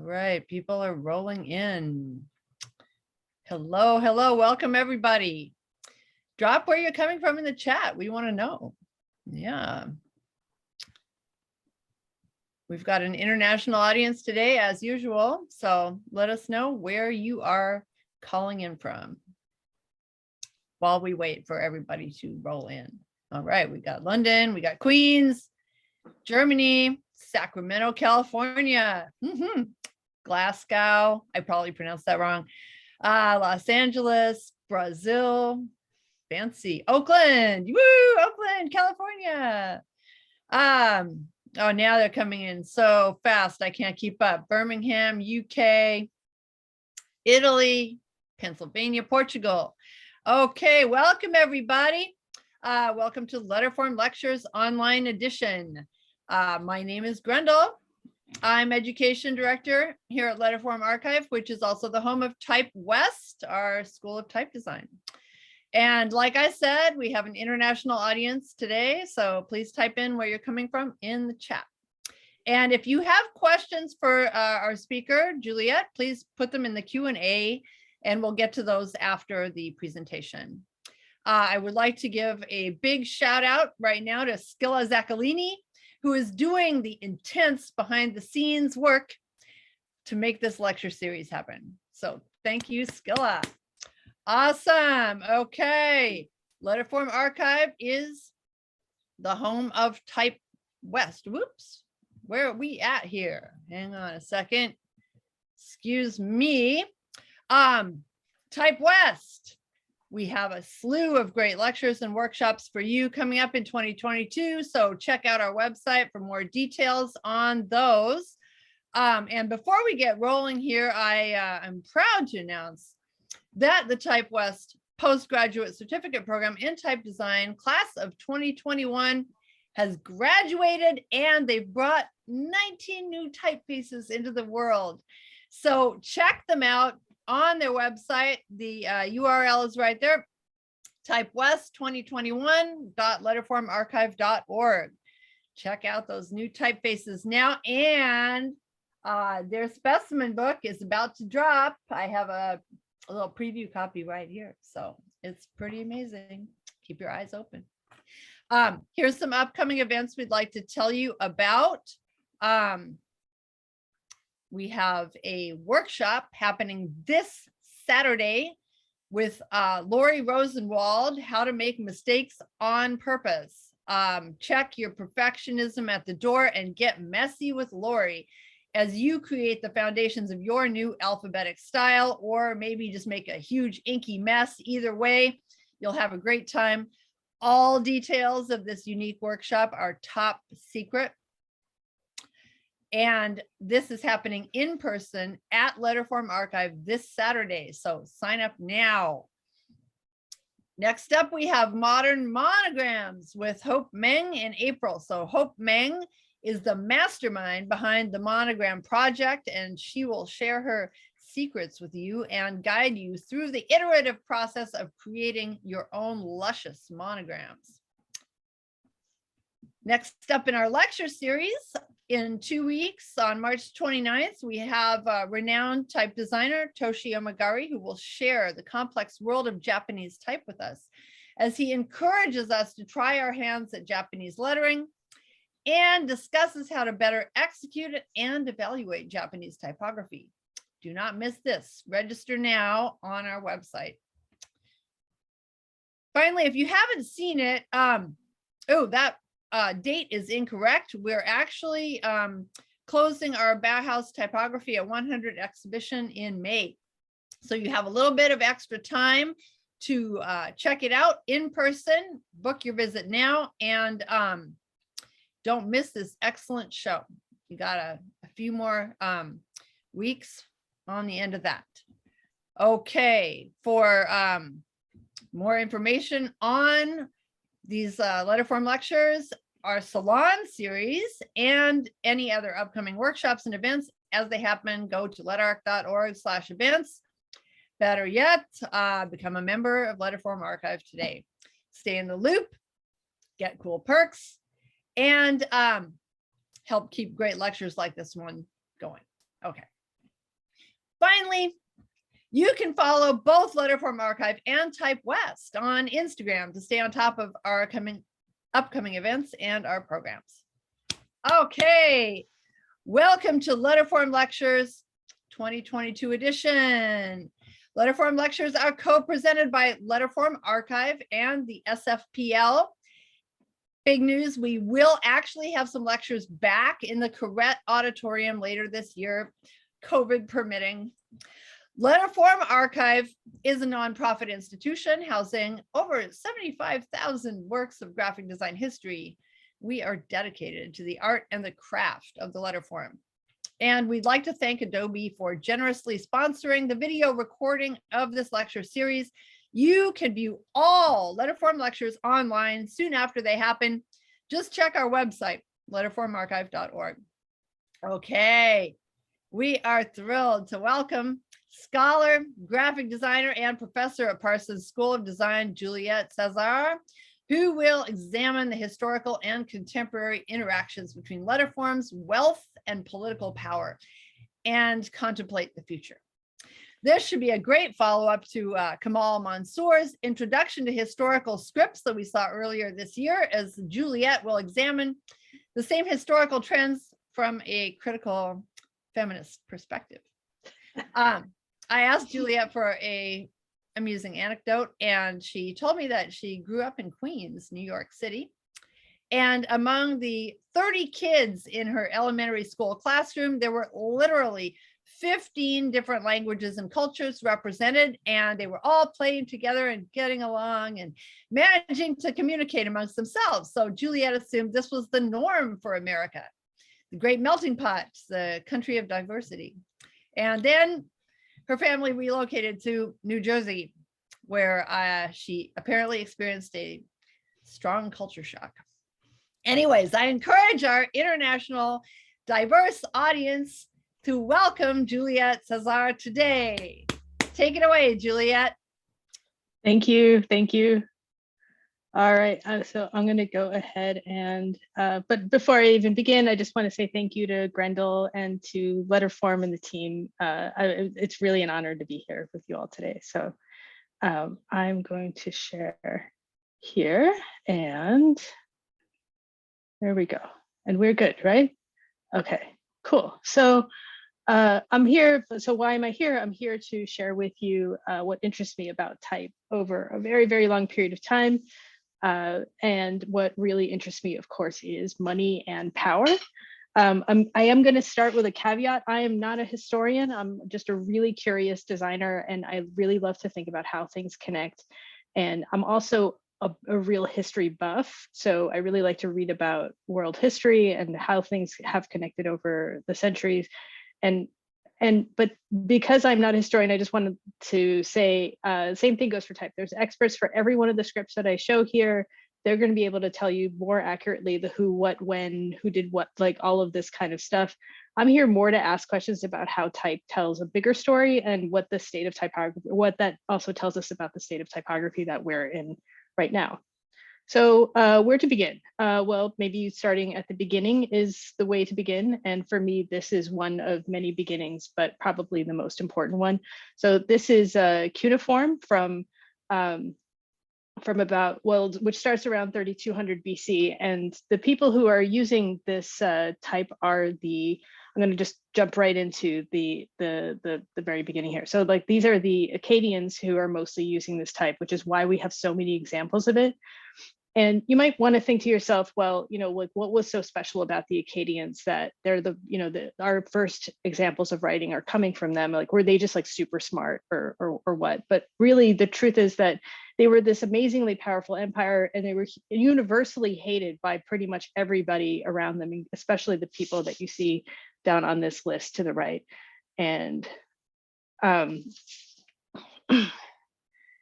right, people are rolling in. Hello, hello, welcome everybody. Drop where you're coming from in the chat. We want to know. Yeah. We've got an international audience today as usual, so let us know where you are calling in from while we wait for everybody to roll in. All right, we got London, we got Queens, Germany, Sacramento, California, Glasgow, I probably pronounced that wrong, Los Angeles, Brazil, fancy, Oakland, woo, Oakland, California. Oh, now they're coming in so fast, I can't keep up. Birmingham, UK, Italy, Pennsylvania, Portugal. Okay, welcome everybody. Welcome to Letterform Lectures Online Edition. My name is Grendel. I'm Education Director here at Letterform Archive, which is also the home of Type West, our School of Type Design. And like I said, we have an international audience today, so please type in where you're coming from in the chat. And if you have questions for our speaker, Juliette, please put them in the Q&A and we'll get to those after the presentation. I would like to give a big shout out right now to Scilla Zaccolini, who is doing the intense behind the scenes work to make this lecture series happen. So thank you, Scilla. Awesome. Okay. Letterform Archive is the home of Type West. Whoops. Where are we at here? Hang on a second. Excuse me. Type West. We have a slew of great lectures and workshops for you coming up in 2022. So check out our website for more details on those. And before we get rolling here, I'm proud to announce that the Type West Postgraduate Certificate Program in Type Design class of 2021 has graduated and they've brought 19 new typefaces into the world. So check them out on their website. The URL is right there, typewest2021.letterformarchive.org. Check out those new typefaces now, and their specimen book is about to drop. I have a little preview copy right here, so it's pretty amazing. Keep your eyes open. Here's some upcoming events we'd like to tell you about. We have a workshop happening this Saturday with Lori Rosenwald, how to make mistakes on purpose. Check your perfectionism at the door and get messy with Lori as you create the foundations of your new alphabetic style, or maybe just make a huge inky mess. Either way, you'll have a great time. All details of this unique workshop are top secret. And this is happening in person at Letterform Archive this Saturday. So sign up now. Next up, we have Modern Monograms with Hope Meng in April. So Hope Meng is the mastermind behind the Monogram project, and she will share her secrets with you and guide you through the iterative process of creating your own luscious monograms. Next up in our lecture series, in 2 weeks, on March 29th, we have renowned type designer Toshi Omagari, who will share the complex world of Japanese type with us as he encourages us to try our hands at Japanese lettering and discusses how to better execute it and evaluate Japanese typography. Do not miss this. Register now on our website. Finally, if you haven't seen it, that date is incorrect. We're actually closing our Bauhaus Typography at 100 exhibition in May. So you have a little bit of extra time to check it out in person. Book your visit now, and don't miss this excellent show. You got a few more weeks on the end of that. Okay, for more information on these Letterform lectures, our Salon series, and any other upcoming workshops and events as they happen, go to letarc.org/events. Better yet, become a member of Letterform Archive today. Stay in the loop, get cool perks, and help keep great lectures like this one going. Okay. Finally, you can follow both Letterform Archive and Type West on Instagram to stay on top of our upcoming events and our programs. Okay, welcome to Letterform Lectures 2022 edition. Letterform Lectures are co-presented by Letterform Archive and the SFPL. Big news, we will actually have some lectures back in the Correct Auditorium later this year, COVID permitting. Letterform Archive is a nonprofit institution housing over 75,000 works of graphic design history. We are dedicated to the art and the craft of the letterform. And we'd like to thank Adobe for generously sponsoring the video recording of this lecture series. You can view all Letterform lectures online soon after they happen. Just check our website, letterformarchive.org. Okay, we are thrilled to welcome scholar, graphic designer, and professor at Parsons School of Design, Juliette Cezzar, who will examine the historical and contemporary interactions between letterforms, wealth, and political power, and contemplate the future. This should be a great follow-up to Kamal Mansour's introduction to historical scripts that we saw earlier this year, as Juliette will examine the same historical trends from a critical feminist perspective. I asked Juliette for an amusing anecdote, and she told me that she grew up in Queens, New York City. And among the 30 kids in her elementary school classroom, there were literally 15 different languages and cultures represented, and they were all playing together and getting along and managing to communicate amongst themselves. So Juliette assumed this was the norm for America, the great melting pot, the country of diversity. And then her family relocated to New Jersey, where she apparently experienced a strong culture shock. Anyways, I encourage our international diverse audience to welcome Juliette Cezzar today. Take it away, Juliette. Thank you. Thank you. All right. So I'm going to go ahead and, but before I even begin, I just want to say thank you to Grendel and to Letterform and the team. It's really an honor to be here with you all today. So I'm going to share here, and there we go. And we're good, right? Okay, cool. So I'm here. So why am I here? I'm here to share with you what interests me about type over a very, very long period of time. And what really interests me, of course, is money and power. I am going to start with a caveat. I am not a historian. I'm just a really curious designer, and I really love to think about how things connect. And I'm also a real history buff. So I really like to read about world history and how things have connected over the centuries. But because I'm not a historian, I just wanted to say, same thing goes for type. There's experts for every one of the scripts that I show here. They're going to be able to tell you more accurately the who, what, when, who did what, like all of this kind of stuff. I'm here more to ask questions about how type tells a bigger story and what the state of typography, what that also tells us about the state of typography that we're in right now. So where to begin? Well, maybe starting at the beginning is the way to begin. And for me, this is one of many beginnings, but probably the most important one. So this is cuneiform from about, well, which starts around 3200 BC. And the people who are using this type are I'm going to just jump right into the very beginning here. So like these are the Akkadians who are mostly using this type, which is why we have so many examples of it. And you might want to think to yourself, well, like what was so special about the Akkadians that they're our first examples of writing are coming from them? Like, were they just like super smart or what? But really, the truth is that they were this amazingly powerful empire, and they were universally hated by pretty much everybody around them, especially the people that you see down on this list to the right. And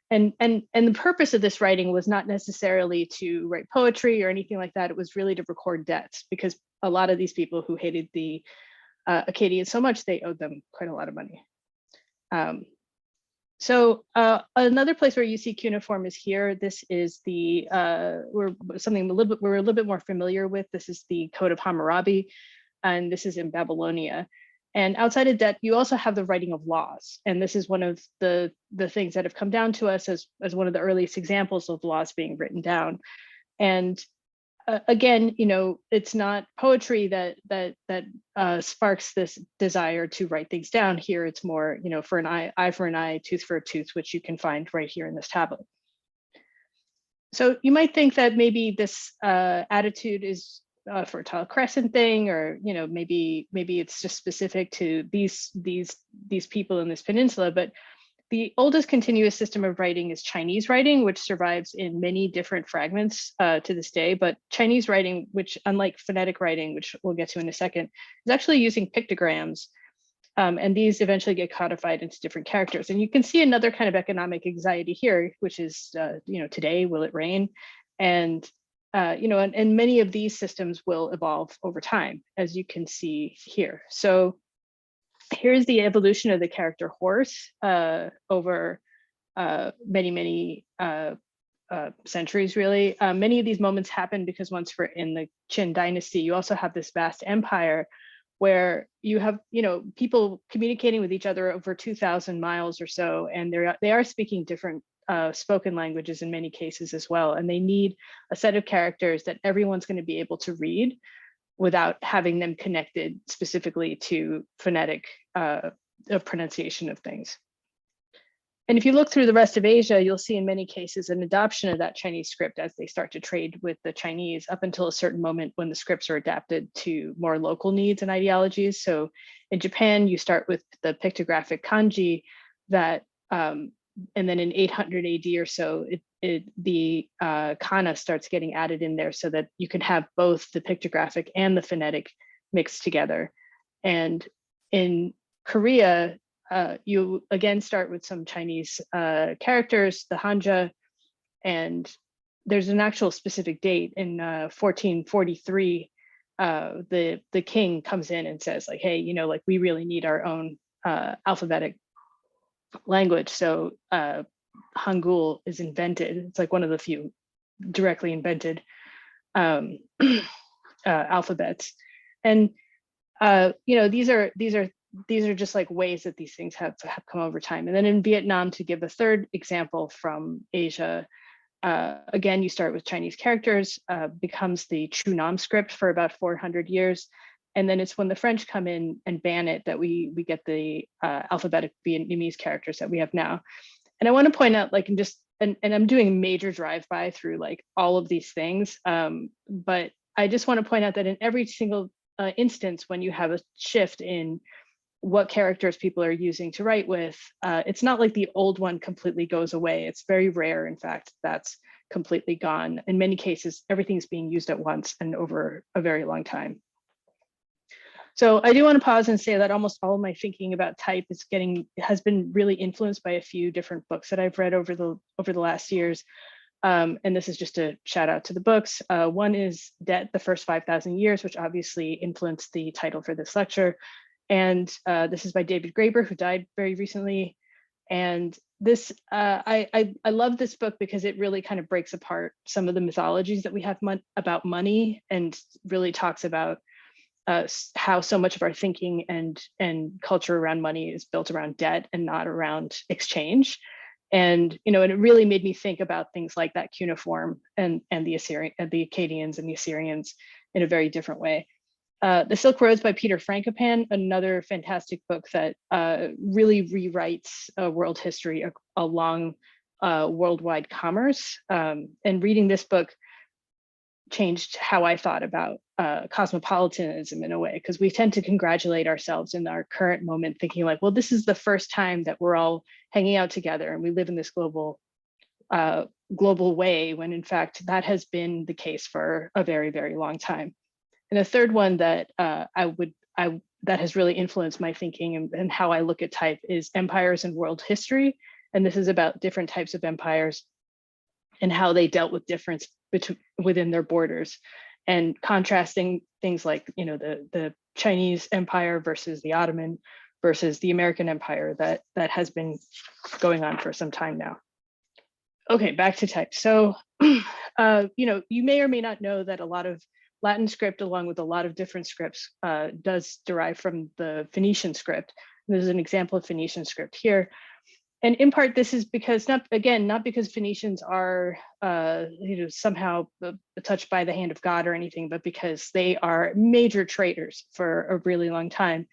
And the purpose of this writing was not necessarily to write poetry or anything like that. It was really to record debts, because a lot of these people who hated the Akkadians so much, they owed them quite a lot of money. So another place where you see cuneiform is here. This is we're a little bit more familiar with. This is the Code of Hammurabi, and this is in Babylonia. And outside of that, you also have the writing of laws. And this is one of the things that have come down to us as one of the earliest examples of laws being written down. And again, it's not poetry that sparks this desire to write things down. Here, it's more, for an eye for an eye, tooth for a tooth, which you can find right here in this tablet. So you might think that maybe this attitude is a Fertile Crescent thing, or maybe it's just specific to these people in this peninsula. But the oldest continuous system of writing is Chinese writing, which survives in many different fragments to this day. But Chinese writing, which unlike phonetic writing, which we'll get to in a second, is actually using pictograms. And these eventually get codified into different characters. And you can see another kind of economic anxiety here, which is, today, will it rain? And, and many of these systems will evolve over time, as you can see here. So here's the evolution of the character horse over many centuries, really. Many of these moments happen because once we're in the Qin dynasty, you also have this vast empire where you have, people communicating with each other over 2,000 miles or so, and they are speaking different spoken languages in many cases as well. And they need a set of characters that everyone's going to be able to read without having them connected specifically to phonetic pronunciation of things. And if you look through the rest of Asia, you'll see in many cases an adoption of that Chinese script as they start to trade with the Chinese up until a certain moment when the scripts are adapted to more local needs and ideologies. So in Japan, you start with the pictographic kanji that, and then in 800 AD or so, the kana starts getting added in there so that you can have both the pictographic and the phonetic mixed together. And in Korea, you again start with some Chinese characters, the Hanja, and there's an actual specific date in 1443. The king comes in and says, like, hey, we really need our own alphabetic language. So Hangul is invented. It's like one of the few directly invented alphabets, and these are just like ways that these things have come over time. And then in Vietnam, to give a third example from Asia, again, you start with Chinese characters, becomes the Chu Nam script for about 400 years. And then it's when the French come in and ban it that we get the alphabetic Vietnamese characters that we have now. And I want to point out, like, and I'm doing a major drive-by through like all of these things, but I just want to point out that in every single instance, when you have a shift in what characters people are using to write with, it's not like the old one completely goes away. It's very rare, in fact, that's completely gone. In many cases, everything's being used at once and over a very long time. So I do want to pause and say that almost all of my thinking about type has been really influenced by a few different books that I've read over the last years. And this is just a shout out to the books. One is Debt, the First 5,000 Years, which obviously influenced the title for this lecture. And this is by David Graeber, who died very recently. And this, I love this book because it really kind of breaks apart some of the mythologies that we have about money, and really talks about how so much of our thinking and culture around money is built around debt and not around exchange. And and it really made me think about things like that cuneiform and the Akkadians and the Assyrians in a very different way. The Silk Roads by Peter Frankopan, another fantastic book that really rewrites world history along worldwide commerce. And reading this book changed how I thought about cosmopolitanism in a way, because we tend to congratulate ourselves in our current moment, thinking like, well, this is the first time that we're all hanging out together and we live in this global way, when in fact that has been the case for a very, very long time. And a third one that that has really influenced my thinking and how I look at type is Empires and World History. And this is about different types of empires and how they dealt with difference within their borders, and contrasting things like the Chinese Empire versus the Ottoman versus the American Empire that has been going on for some time now. Okay, back to type. So you may or may not know that a lot of Latin script, along with a lot of different scripts, does derive from the Phoenician script. And there's an example of Phoenician script here. And in part, this is because not because Phoenicians are somehow touched by the hand of God or anything, but because they are major traders for a really long time.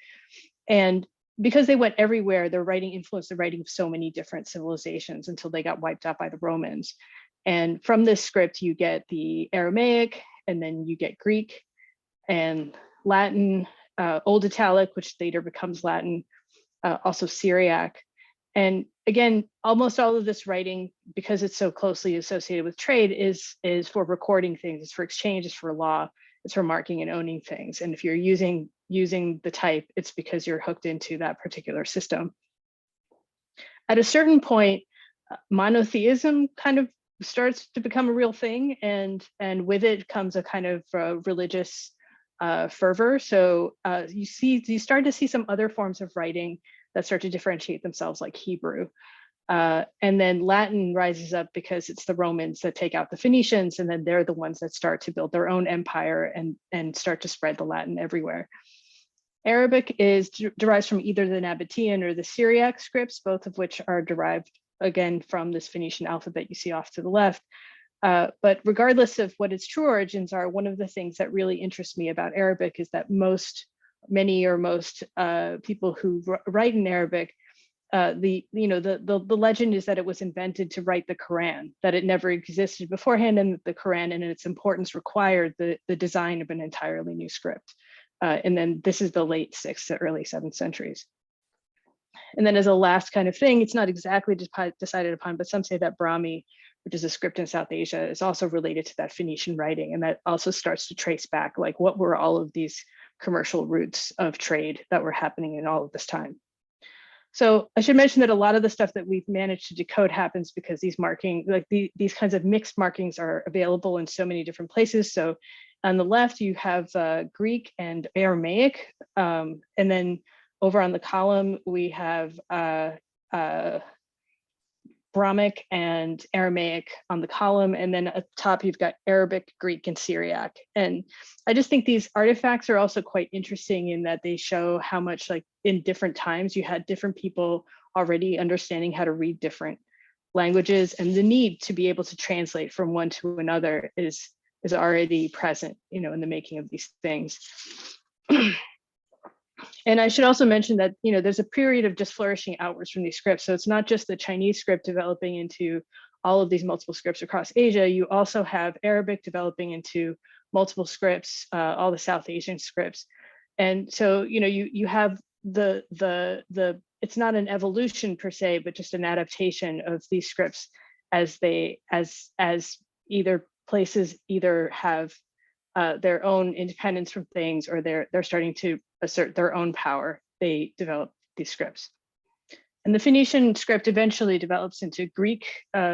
And because they went everywhere, their writing influenced the writing of so many different civilizations until they got wiped out by the Romans. And from this script, you get the Aramaic, and then you get Greek and Latin, Old Italic, which later becomes Latin, also Syriac. And again, almost all of this writing, because it's so closely associated with trade, is for recording things, it's for exchange, it's for law, it's for marking and owning things. And if you're using the type, it's because you're hooked into that particular system. At a certain point, monotheism kind of starts to become a real thing, and with it comes a kind of religious fervor. So you start to see some other forms of writing that start to differentiate themselves, like Hebrew. And then Latin rises up because it's the Romans that take out the Phoenicians, and then they're the ones that start to build their own empire and start to spread the Latin everywhere. Arabic derives from either the Nabatean or the Syriac scripts, both of which are derived, again, from this Phoenician alphabet you see off to the left. But regardless of what its true origins are, one of the things that really interests me about Arabic is that many or most people who write in Arabic, the legend is that it was invented to write the Quran, that it never existed beforehand, and the Quran and its importance required the design of an entirely new script. And then this is the late 6th to early 7th centuries. And then as a last kind of thing, it's not exactly decided upon, but some say that Brahmi, which is a script in South Asia, is also related to that Phoenician writing. And that also starts to trace back, like, what were all of these commercial routes of trade that were happening in all of this time. So I should mention that a lot of the stuff that we've managed to decode happens because these these kinds of mixed markings are available in so many different places. So on the left, you have Greek and Aramaic. And then over on the column, we have Brahmic and Aramaic on the column. And then at the top, you've got Arabic, Greek, and Syriac. And I just think these artifacts are also quite interesting in that they show how much, like, in different times, you had different people already understanding how to read different languages, and the need to be able to translate from one to another is already present, in the making of these things. And I should also mention that, there's a period of just flourishing outwards from these scripts. So it's not just the Chinese script developing into all of these multiple scripts across Asia. You also have Arabic developing into multiple scripts, all the South Asian scripts. And so, you have it's not an evolution per se, but just an adaptation of these scripts as either places have their own independence from things, or they're starting to assert their own power. They develop these scripts. And the Phoenician script eventually develops into Greek,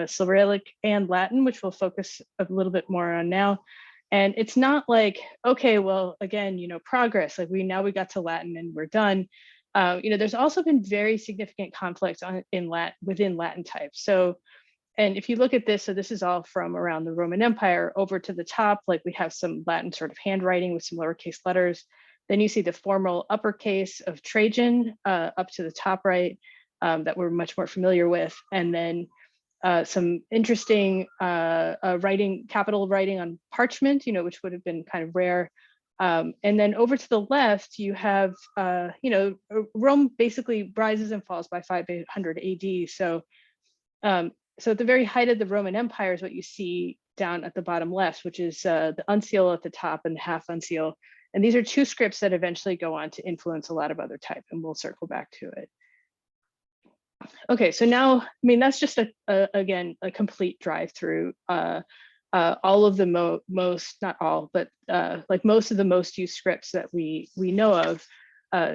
Cyrillic, and Latin, which we'll focus a little bit more on now. And it's not like, okay, well, again, progress, like we got to Latin and we're done. There's also been very significant conflict within Latin type. So, and if you look at this, so this is all from around the Roman Empire. Over to the top, like, we have some Latin sort of handwriting with some lowercase letters. Then you see the formal uppercase of Trajan up to the top right that we're much more familiar with. And then some interesting capital writing on parchment, which would have been kind of rare. And then over to the left, you have, Rome basically rises and falls by 500 AD. So at the very height of the Roman Empire is what you see down at the bottom left, which is the uncial at the top and the half uncial. And these are two scripts that eventually go on to influence a lot of other type, and we'll circle back to it. Okay, so now, that's just again, a complete drive through all of the most, not all, but like most of the most used scripts that we know of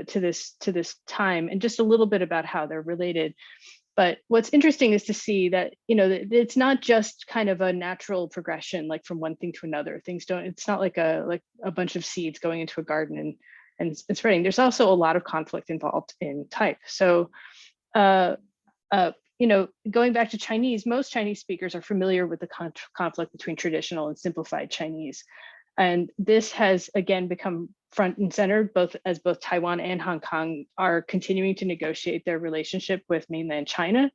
to this time, and just a little bit about how they're related. But what's interesting is to see that, it's not just kind of a natural progression, like from one thing to another. It's not like a bunch of seeds going into a garden and spreading. There's also a lot of conflict involved in type. So, going back to Chinese, most Chinese speakers are familiar with the conflict between traditional and simplified Chinese. And this has again become front and center, both Taiwan and Hong Kong are continuing to negotiate their relationship with mainland China.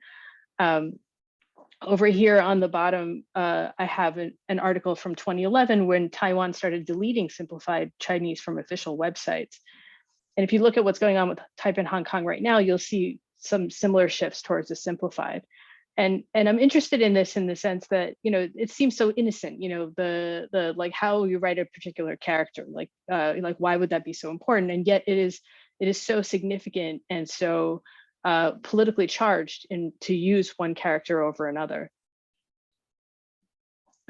Over here on the bottom, I have an article from 2011 when Taiwan started deleting simplified Chinese from official websites. And if you look at what's going on with type in Hong Kong right now, you'll see some similar shifts towards the simplified. And I'm interested in this in the sense that, you know, it seems so innocent, you know, the like how you write a particular character, like why would that be so important? And yet it is so significant and so politically charged in to use one character over another.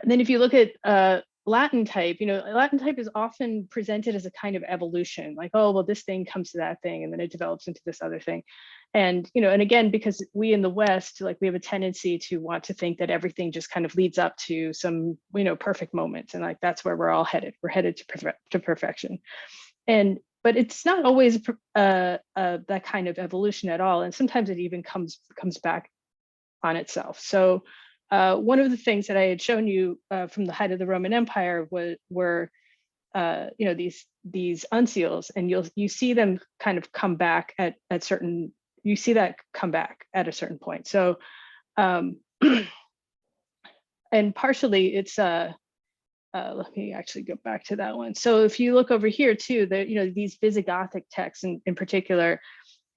And then if you look at Latin type, you know, Latin type is often presented as a kind of evolution, like, oh, well, this thing comes to that thing, and then it develops into this other thing. And, you know, and again, because we in the West, like we have a tendency to want to think that everything just kind of leads up to some, you know, perfect moments. And like, that's where we're all headed. We're headed to perfection. But it's not always that kind of evolution at all. And sometimes it even comes back on itself. So one of the things that I had shown you from the height of the Roman Empire were you know, these uncials, and you see them kind of come back at certain, you see that come back at a certain point. So and partially it's let me actually go back to that one. So if you look over here too, you know, these Visigothic texts in particular,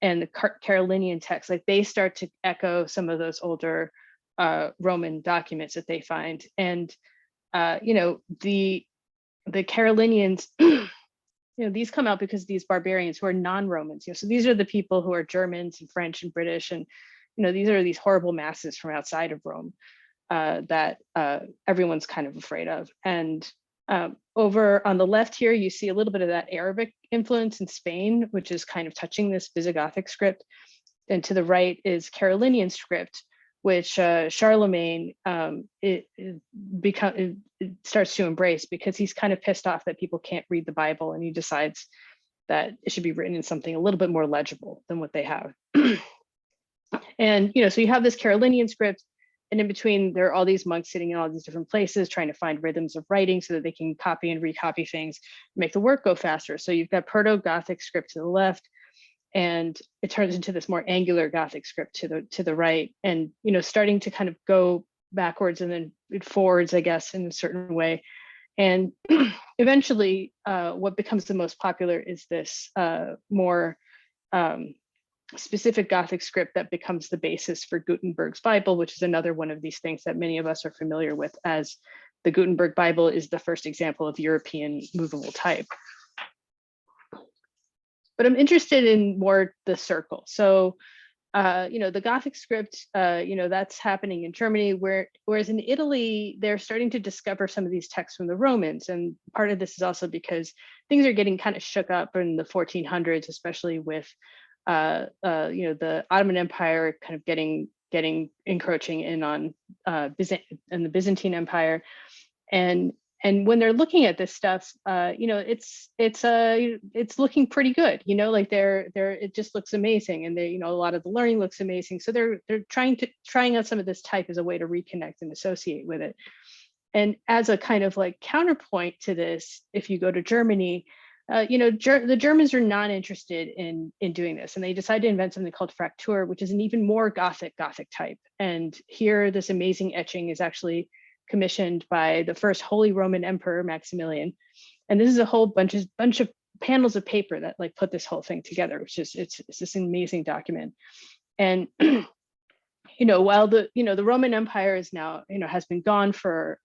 and the Carolinian texts, like they start to echo some of those older Roman documents that they find. And you know, the Carolinians, you know, these come out because these barbarians who are non-Romans, you know, so these are the people who are Germans and French and British, and you know, these are these horrible masses from outside of Rome that everyone's kind of afraid of. And over on the left here, you see a little bit of that Arabic influence in Spain, which is kind of touching this Visigothic script. And to the right is Carolinian script, which Charlemagne it starts to embrace because he's kind of pissed off that people can't read the Bible, and he decides that it should be written in something a little bit more legible than what they have. And you know, so you have this Carolinian script, and in between there are all these monks sitting in all these different places trying to find rhythms of writing so that they can copy and recopy things, make the work go faster. So you've got Proto-Gothic script to the left, and it turns into this more angular Gothic script to the right, and you know, starting to kind of go backwards and then it forwards, I guess, in a certain way. And eventually, what becomes the most popular is this more specific Gothic script that becomes the basis for Gutenberg's Bible, which is another one of these things that many of us are familiar with, as the Gutenberg Bible is the first example of European movable type. But I'm interested in more the circle. So, you know, the Gothic script, you know, that's happening in Germany, whereas in Italy, they're starting to discover some of these texts from the Romans. And part of this is also because things are getting kind of shook up in the 1400s, especially with, you know, the Ottoman Empire kind of encroaching in on the Byzantine Empire. And when they're looking at this stuff, you know, it's looking pretty good, you know, like it just looks amazing, and you know, a lot of the learning looks amazing. So they're trying out some of this type as a way to reconnect and associate with it. And as a kind of like counterpoint to this, if you go to Germany, you know, the Germans are not interested in doing this, and they decide to invent something called Fraktur, which is an even more Gothic type. And here, this amazing etching is actually commissioned by the first Holy Roman Emperor Maximilian, and this is a whole bunch of panels of paper that like put this whole thing together, which is it's this amazing document. And you know, while the Roman Empire is now, you know, has been gone for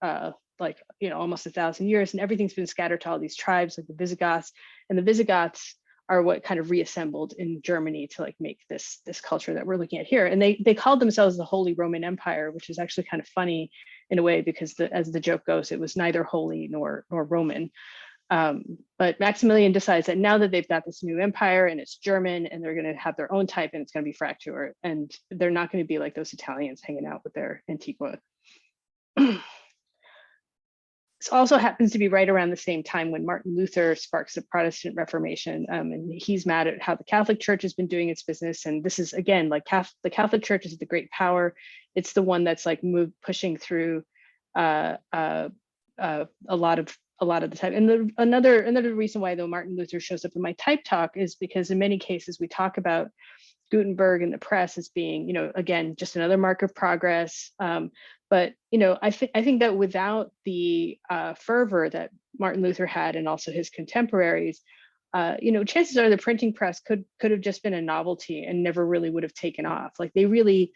like, you know, almost 1,000 years, and everything's been scattered to all these tribes like the Visigoths, and the Visigoths are what kind of reassembled in Germany to like make this culture that we're looking at here. And they called themselves the Holy Roman Empire, which is actually kind of funny in a way, because as the joke goes, it was neither holy nor Roman. But Maximilian decides that now that they've got this new empire and it's German, and they're going to have their own type, and it's going to be Fraktur, and they're not going to be like those Italians hanging out with their Antiqua. This also happens to be right around the same time when Martin Luther sparks the Protestant Reformation, and he's mad at how the Catholic Church has been doing its business. And this is, again, like the Catholic Church is the great power. It's the one that's like pushing through a lot of a lot of the time. And another reason why though Martin Luther shows up in my type talk is because in many cases we talk about Gutenberg and the press as being, you know, again, just another mark of progress. But you know, I think that without the fervor that Martin Luther had and also his contemporaries, you know, chances are the printing press could have just been a novelty and never really would have taken off. Like they really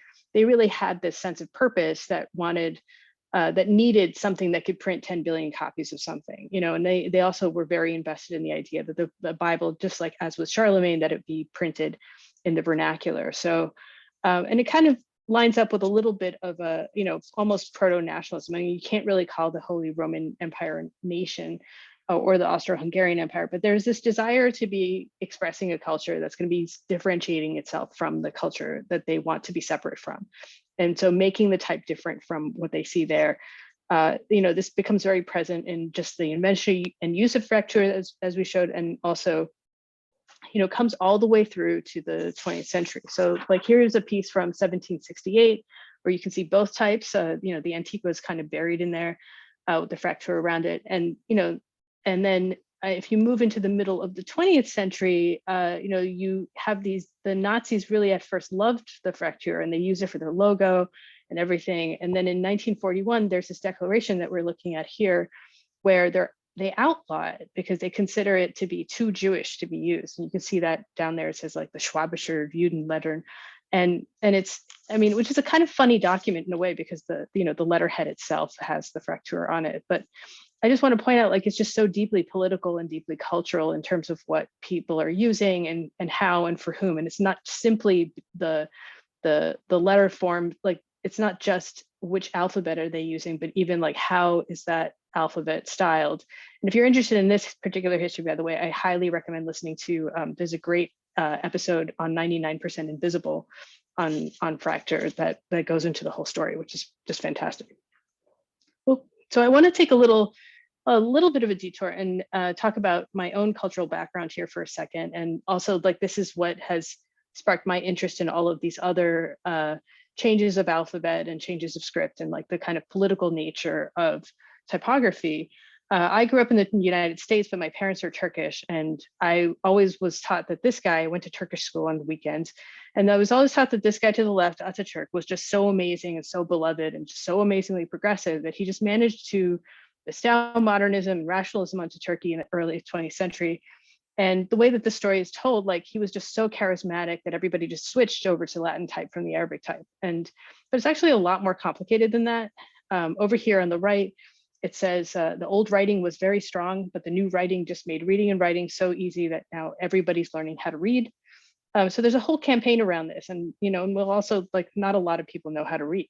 had this sense of purpose that wanted that needed something that could print 10 billion copies of something, you know, and they also were very invested in the idea that the Bible, just like as with Charlemagne, that it be printed in the vernacular. So, and it kind of lines up with a little bit of a, you know, almost proto-nationalism. I mean, you can't really call the Holy Roman Empire a nation or the Austro-Hungarian Empire, but there's this desire to be expressing a culture that's going to be differentiating itself from the culture that they want to be separate from. And so making the type different from what they see there, you know, this becomes very present in just the invention and use of fraktur as we showed, and also, you know, comes all the way through to the 20th century. So like here's a piece from 1768 where you can see both types, you know, the Antiqua is kind of buried in there with the fraktur around it. And, you know, and then if you move into the middle of the 20th century, you know, you have the Nazis really at first loved the fraktur and they use it for their logo and everything. And then in 1941, there's this declaration that we're looking at here where they outlaw it because they consider it to be too Jewish to be used. And you can see that down there, it says like the Schwabischer Judenlettern. And it's, I mean, which is a kind of funny document in a way because the, you know, the letterhead itself has the fraktur on it. But I just want to point out, like, it's just so deeply political and deeply cultural in terms of what people are using and how and for whom. And it's not simply the letter form, like, it's not just which alphabet are they using, but even like, how is that alphabet styled? And if you're interested in this particular history, by the way, I highly recommend listening to, there's a great episode on 99% Invisible on fraktur that goes into the whole story, which is just fantastic. Cool. So I want to take a little bit of a detour and talk about my own cultural background here for a second. And also, like, this is what has sparked my interest in all of these other changes of alphabet and changes of script and like the kind of political nature of typography. I grew up in the United States, but my parents are Turkish. And I always was taught that this guy went to Turkish school on the weekends. And I was always taught that this guy to the left, Ataturk, was just so amazing and so beloved and just so amazingly progressive that he just managed to bestow modernism and rationalism onto Turkey in the early 20th century. And the way that the story is told, like, he was just so charismatic that everybody just switched over to Latin type from the Arabic type. But it's actually a lot more complicated than that. Over here on the right, it says the old writing was very strong, but the new writing just made reading and writing so easy that now everybody's learning how to read. So there's a whole campaign around this, and you know, and we'll also, like, not a lot of people know how to read.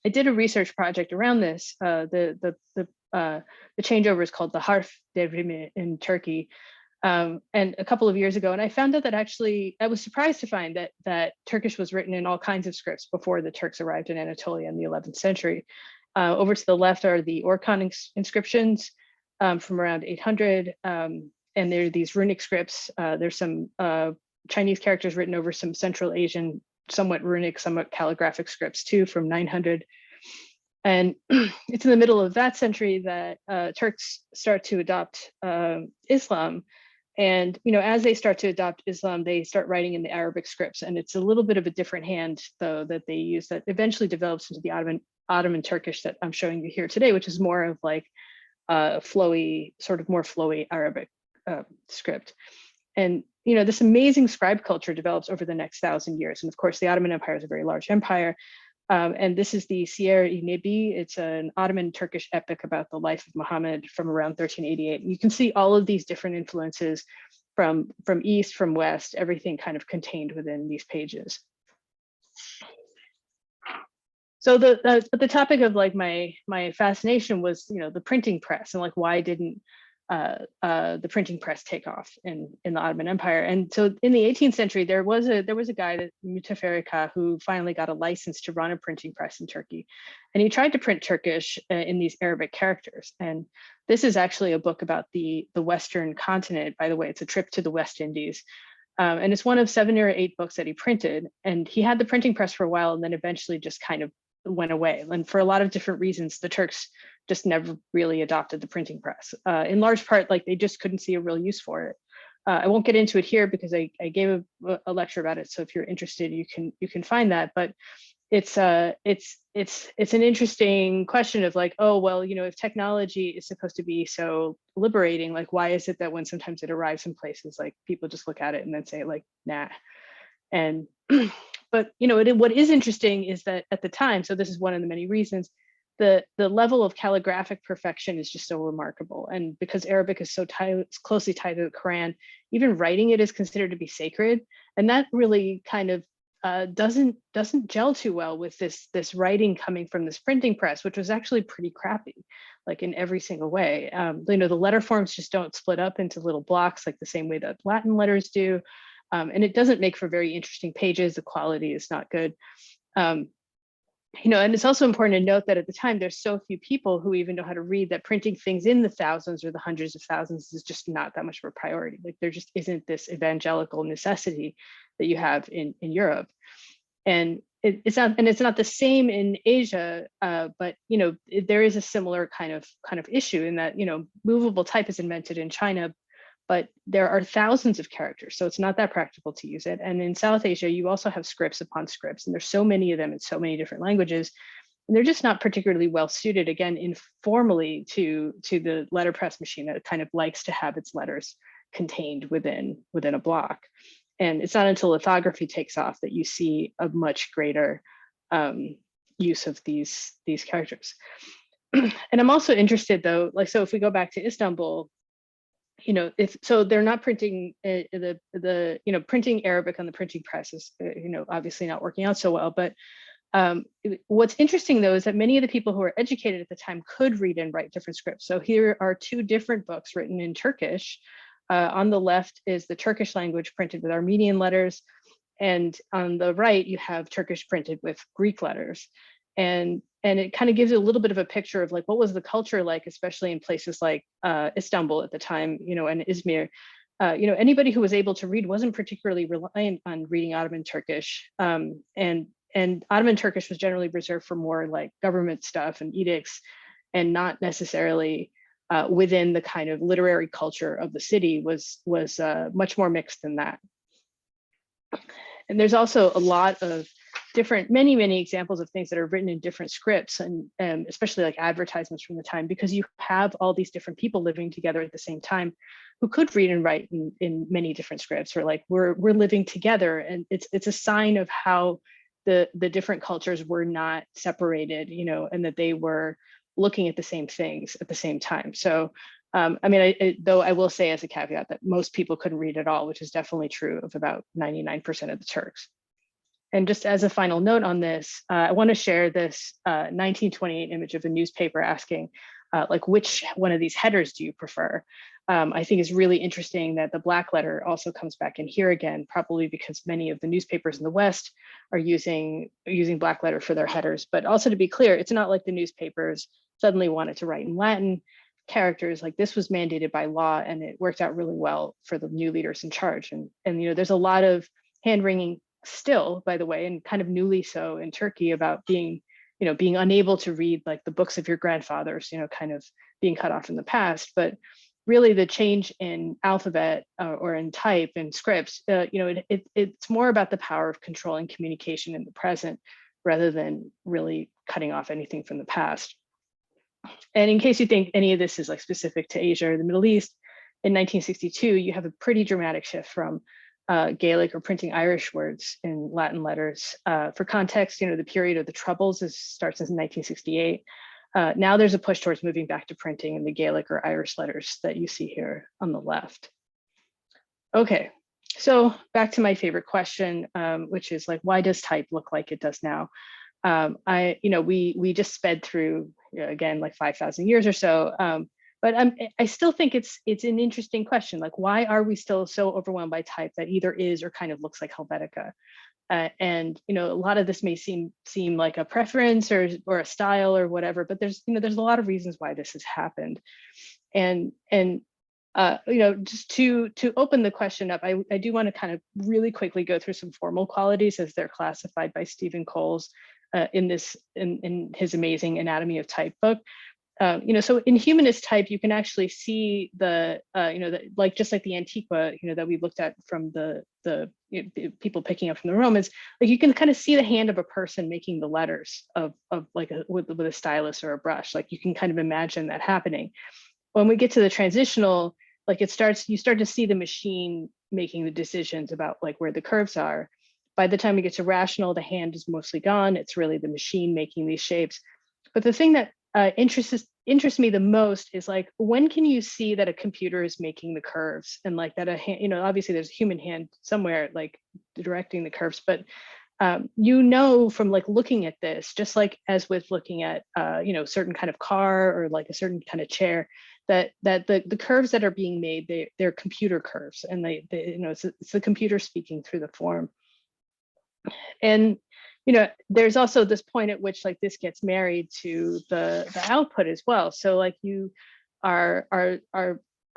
I did a research project around this. The changeover is called the Harf Devrimi in Turkey, and a couple of years ago, and I found out that actually I was surprised to find that Turkish was written in all kinds of scripts before the Turks arrived in Anatolia in the 11th century. Over to the left are the Orkhon inscriptions from around 800, and there are these runic scripts. There's some Chinese characters written over some Central Asian, somewhat runic, somewhat calligraphic scripts too, from 900. And it's in the middle of that century that Turks start to adopt Islam. And you know, as they start to adopt Islam, they start writing in the Arabic scripts, and it's a little bit of a different hand, though, that they use that eventually develops into the Ottoman Turkish that I'm showing you here today, which is more of like flowy, sort of more flowy Arabic script. And you know, this amazing scribe culture develops over the next 1,000 years. And of course, the Ottoman Empire is a very large empire. And this is the Siyer-i Nebi. It's an Ottoman Turkish epic about the life of Muhammad from around 1388. And you can see all of these different influences from east, from west, everything kind of contained within these pages. So the topic of like my fascination was, you know, the printing press and like, why didn't the printing press take off in the Ottoman Empire? And so in the 18th century, there was a guy, Mutaferrika, who finally got a license to run a printing press in Turkey, and he tried to print Turkish in these Arabic characters. And this is actually a book about the Western continent. By the way, it's a trip to the West Indies. And it's one of 7 or 8 books that he printed. And he had the printing press for a while, and then eventually just kind of went away. And for a lot of different reasons, the Turks just never really adopted the printing press. In large part, like they just couldn't see a real use for it. I won't get into it here because I gave a lecture about it. So if you're interested, you can find that. But it's an interesting question of like, oh, well, you know, if technology is supposed to be so liberating, like, why is it that when sometimes it arrives in places, like people just look at it and then say like, nah. And, but, you know, what is interesting is that at the time, so this is one of the many reasons, the level of calligraphic perfection is just so remarkable. And because Arabic is so closely tied to the Quran, even writing it is considered to be sacred. And that really kind of doesn't gel too well with this writing coming from this printing press, which was actually pretty crappy, like in every single way. You know, the letter forms just don't split up into little blocks like the same way that Latin letters do. And it doesn't make for very interesting pages. The quality is not good. You know, and it's also important to note that at the time, there's so few people who even know how to read that printing things in the thousands or the hundreds of thousands is just not that much of a priority. Like there just isn't this evangelical necessity that you have in Europe. And it's not the same in Asia, but you know, there is a similar kind of issue in that, you know, movable type is invented in China, but there are thousands of characters, so it's not that practical to use it. And in South Asia, you also have scripts upon scripts, and there's so many of them in so many different languages, and they're just not particularly well suited, again, informally to the letterpress machine that kind of likes to have its letters contained within a block. And it's not until lithography takes off that you see a much greater use of these characters. And I'm also interested, though, like, so if we go back to Istanbul, you know, so they're not printing printing Arabic on the printing press is, you know, obviously not working out so well. But what's interesting, though, is that many of the people who were educated at the time could read and write different scripts. So here are two different books written in Turkish. On the left is the Turkish language printed with Armenian letters. And on the right, you have Turkish printed with Greek letters. And it kind of gives you a little bit of a picture of like, what was the culture like, especially in places like Istanbul at the time, you know, and Izmir. You know, anybody who was able to read wasn't particularly reliant on reading Ottoman Turkish. And Ottoman Turkish was generally reserved for more like government stuff and edicts, and not necessarily within the kind of literary culture of the city was much more mixed than that. And there's also a lot of many examples of things that are written in different scripts, and especially like advertisements from the time, because you have all these different people living together at the same time who could read and write in many different scripts, or like we're living together. And it's a sign of how the different cultures were not separated, you know, and that they were looking at the same things at the same time. So I mean, though I will say as a caveat that most people couldn't read at all, which is definitely true of about 99% of the Turks. And just as a final note on this, I want to share this 1928 image of a newspaper asking, like, which one of these headers do you prefer? I think it's really interesting that the black letter also comes back in here again, probably because many of the newspapers in the West are using black letter for their headers. But also to be clear, it's not like the newspapers suddenly wanted to write in Latin characters. Like this was mandated by law, and it worked out really well for the new leaders in charge. And you know, there's a lot of hand-wringing still, by the way, and kind of newly so in Turkey, about being unable to read like the books of your grandfathers, you know, kind of being cut off in the past. But really the change in alphabet or in type and scripts, you know, it's more about the power of controlling communication in the present rather than really cutting off anything from the past. And in case you think any of this is like specific to Asia or the Middle East, in 1962, you have a pretty dramatic shift from Gaelic or printing Irish words in Latin letters. For context, you know, the period of the Troubles starts in 1968. Now there's a push towards moving back to printing in the Gaelic or Irish letters that you see here on the left. Okay, so back to my favorite question, which is like, why does type look like it does now? We just sped through, you know, again, like 5,000 years or so. But I still think it's an interesting question. Like, why are we still so overwhelmed by type that either is or kind of looks like Helvetica? And you know, a lot of this may seem like a preference or a style or whatever, but there's a lot of reasons why this has happened. And you know, just to open the question up, I do want to kind of really quickly go through some formal qualities as they're classified by Stephen Coles in his amazing Anatomy of Type book. So in humanist type, you can actually see like just like the Antiqua, that we looked at from the people picking up from the Romans, like you can kind of see the hand of a person making the letters of like with a stylus or a brush. Like you can kind of imagine that happening. When we get to the transitional, like you start to see the machine making the decisions about like where the curves are. By the time we get to rational, the hand is mostly gone. It's really the machine making these shapes. But the thing that interests me the most is like, when can you see that a computer is making the curves, and like that a hand, obviously there's a human hand somewhere like directing the curves, but from like looking at this, just like as with looking at certain kind of car or like a certain kind of chair, that the curves that are being made, they're computer curves, and it's the computer speaking through the form. And there's also this point at which like this gets married to the output as well. So like you are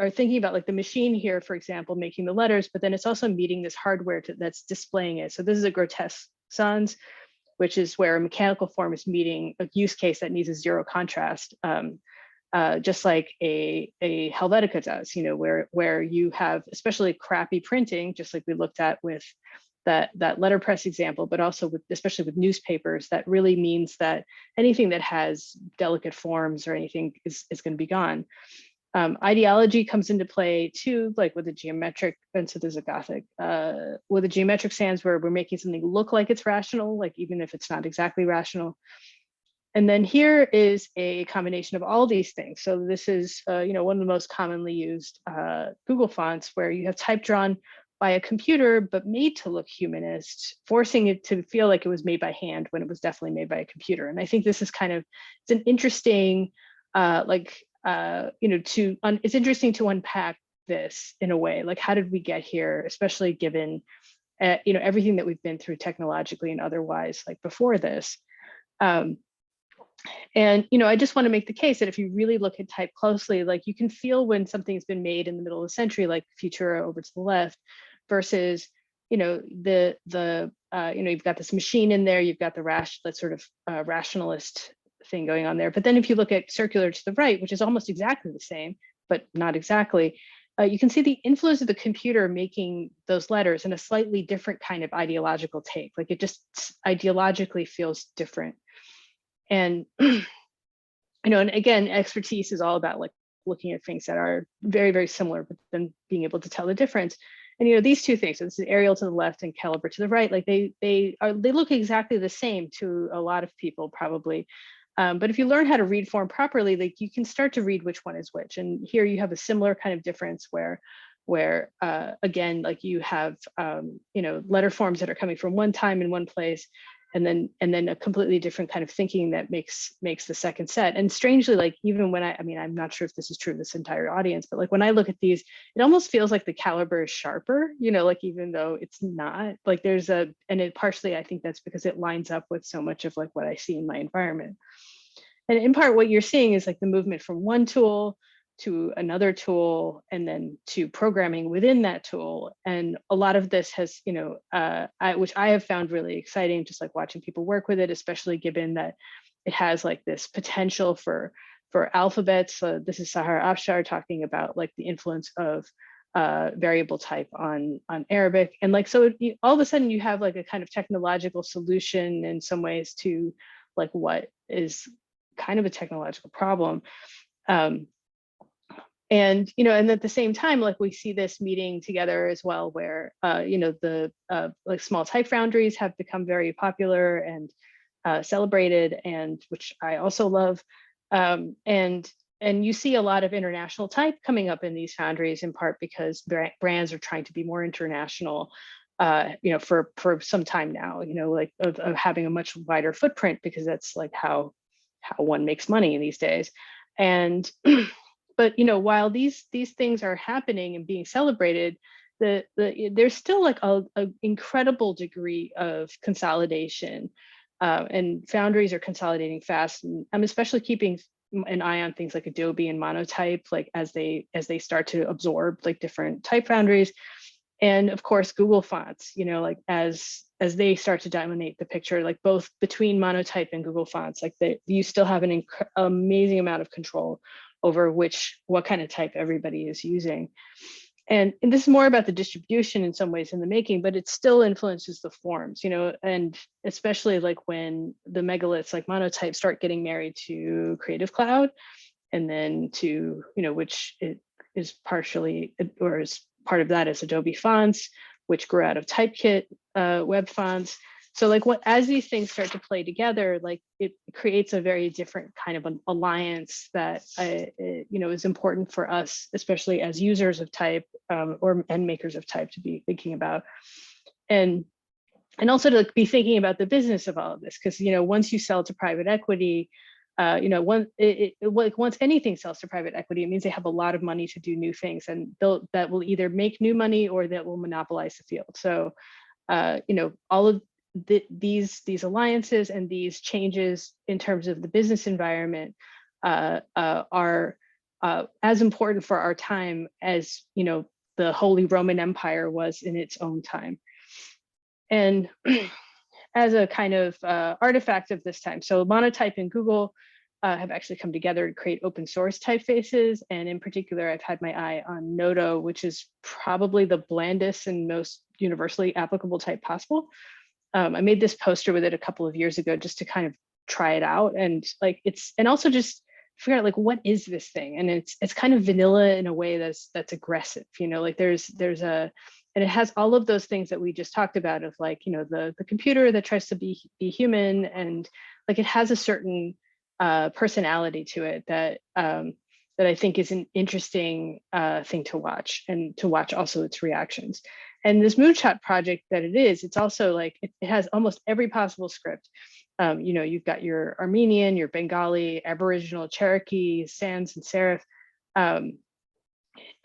thinking about like the machine here, for example, making the letters, but then it's also meeting this hardware that's displaying it. So this is a grotesque sans, which is where a mechanical form is meeting a use case that needs a zero contrast, just like a Helvetica does, where you have especially crappy printing, just like we looked at with that letterpress example, but also especially with newspapers, that really means that anything that has delicate forms or anything is going to be gone. Ideology comes into play too, like with the geometric, and so there's a Gothic, with the geometric sans where we're making something look like it's rational, like even if it's not exactly rational. And then here is a combination of all these things. So this is one of the most commonly used Google fonts, where you have type drawn by a computer, but made to look humanist, forcing it to feel like it was made by hand when it was definitely made by a computer. And I think this is it's an interesting, it's interesting to unpack this in a way, like how did we get here, especially given, everything that we've been through technologically and otherwise, like before this. And I just want to make the case that if you really look at type closely, like you can feel when something's been made in the middle of the century, like Futura over to the left, versus you've got this machine in there, you've got that sort of rationalist thing going on there. But then if you look at circular to the right, which is almost exactly the same, but not exactly, you can see the influence of the computer making those letters in a slightly different kind of ideological take. Like it just ideologically feels different. And and again, expertise is all about like looking at things that are very, very similar, but then being able to tell the difference. And these two things, so this is Arial to the left and Calibre to the right, like they look exactly the same to a lot of people probably. But if you learn how to read form properly, like you can start to read which one is which. And here you have a similar kind of difference where again, like you have letter forms that are coming from one time in one place, and then a completely different kind of thinking that makes the second set. And strangely, like even when I'm not sure if this is true of this entire audience, but like when I look at these, it almost feels like the caliber is sharper, like even though it's not, like and it partially, I think that's because it lines up with so much of like what I see in my environment. And in part, what you're seeing is like the movement from one tool to another tool, and then to programming within that tool. And a lot of this has, which I have found really exciting, just like watching people work with it, especially given that it has like this potential for alphabets. So this is Sahar Afshar talking about like the influence of variable type on Arabic. And like, so all of a sudden you have like a kind of technological solution in some ways to like what is kind of a technological problem. And at the same time, like we see this meeting together as well, where the like small type foundries have become very popular and celebrated, and which I also love. And you see a lot of international type coming up in these foundries, in part because brands are trying to be more international, for some time now, like of having a much wider footprint, because that's like how one makes money these days. And but while these things are happening and being celebrated, there's still like a incredible degree of consolidation, and foundries are consolidating fast. And I'm especially keeping an eye on things like Adobe and Monotype, like as they start to absorb like different type foundries. And of course, Google fonts, like as as they start to dominate the picture, like both between Monotype and Google Fonts, like you still have an amazing amount of control over what kind of type everybody is using. And this is more about the distribution in some ways in the making, but it still influences the forms, and especially like when the megaliths like Monotype start getting married to Creative Cloud, and then to, which it is partially, or is part of that is Adobe Fonts, which grew out of Typekit web fonts. So like as these things start to play together, like it creates a very different kind of an alliance that is important for us, especially as users of type and makers of type, to be thinking about, and also to be thinking about the business of all of this, because once you sell to private equity, once anything sells to private equity, it means they have a lot of money to do new things, and that will either make new money or that will monopolize the field. So all of these alliances and these changes in terms of the business environment are as important for our time as the Holy Roman Empire was in its own time. And as a kind of artifact of this time, so Monotype and Google have actually come together to create open source typefaces, and in particular, I've had my eye on Nodo, which is probably the blandest and most universally applicable type possible. I made this poster with it a couple of years ago just to kind of try it out, and also just figure out like what is this thing, and it's kind of vanilla in a way that's aggressive, like there's and it has all of those things that we just talked about of like the computer that tries to be human, and like it has a certain personality to it that I think is an interesting thing to watch, and to watch also its reactions. And this moonshot project that it's also like, it has almost every possible script. You've got your Armenian, your Bengali, Aboriginal, Cherokee, Sans and Serif.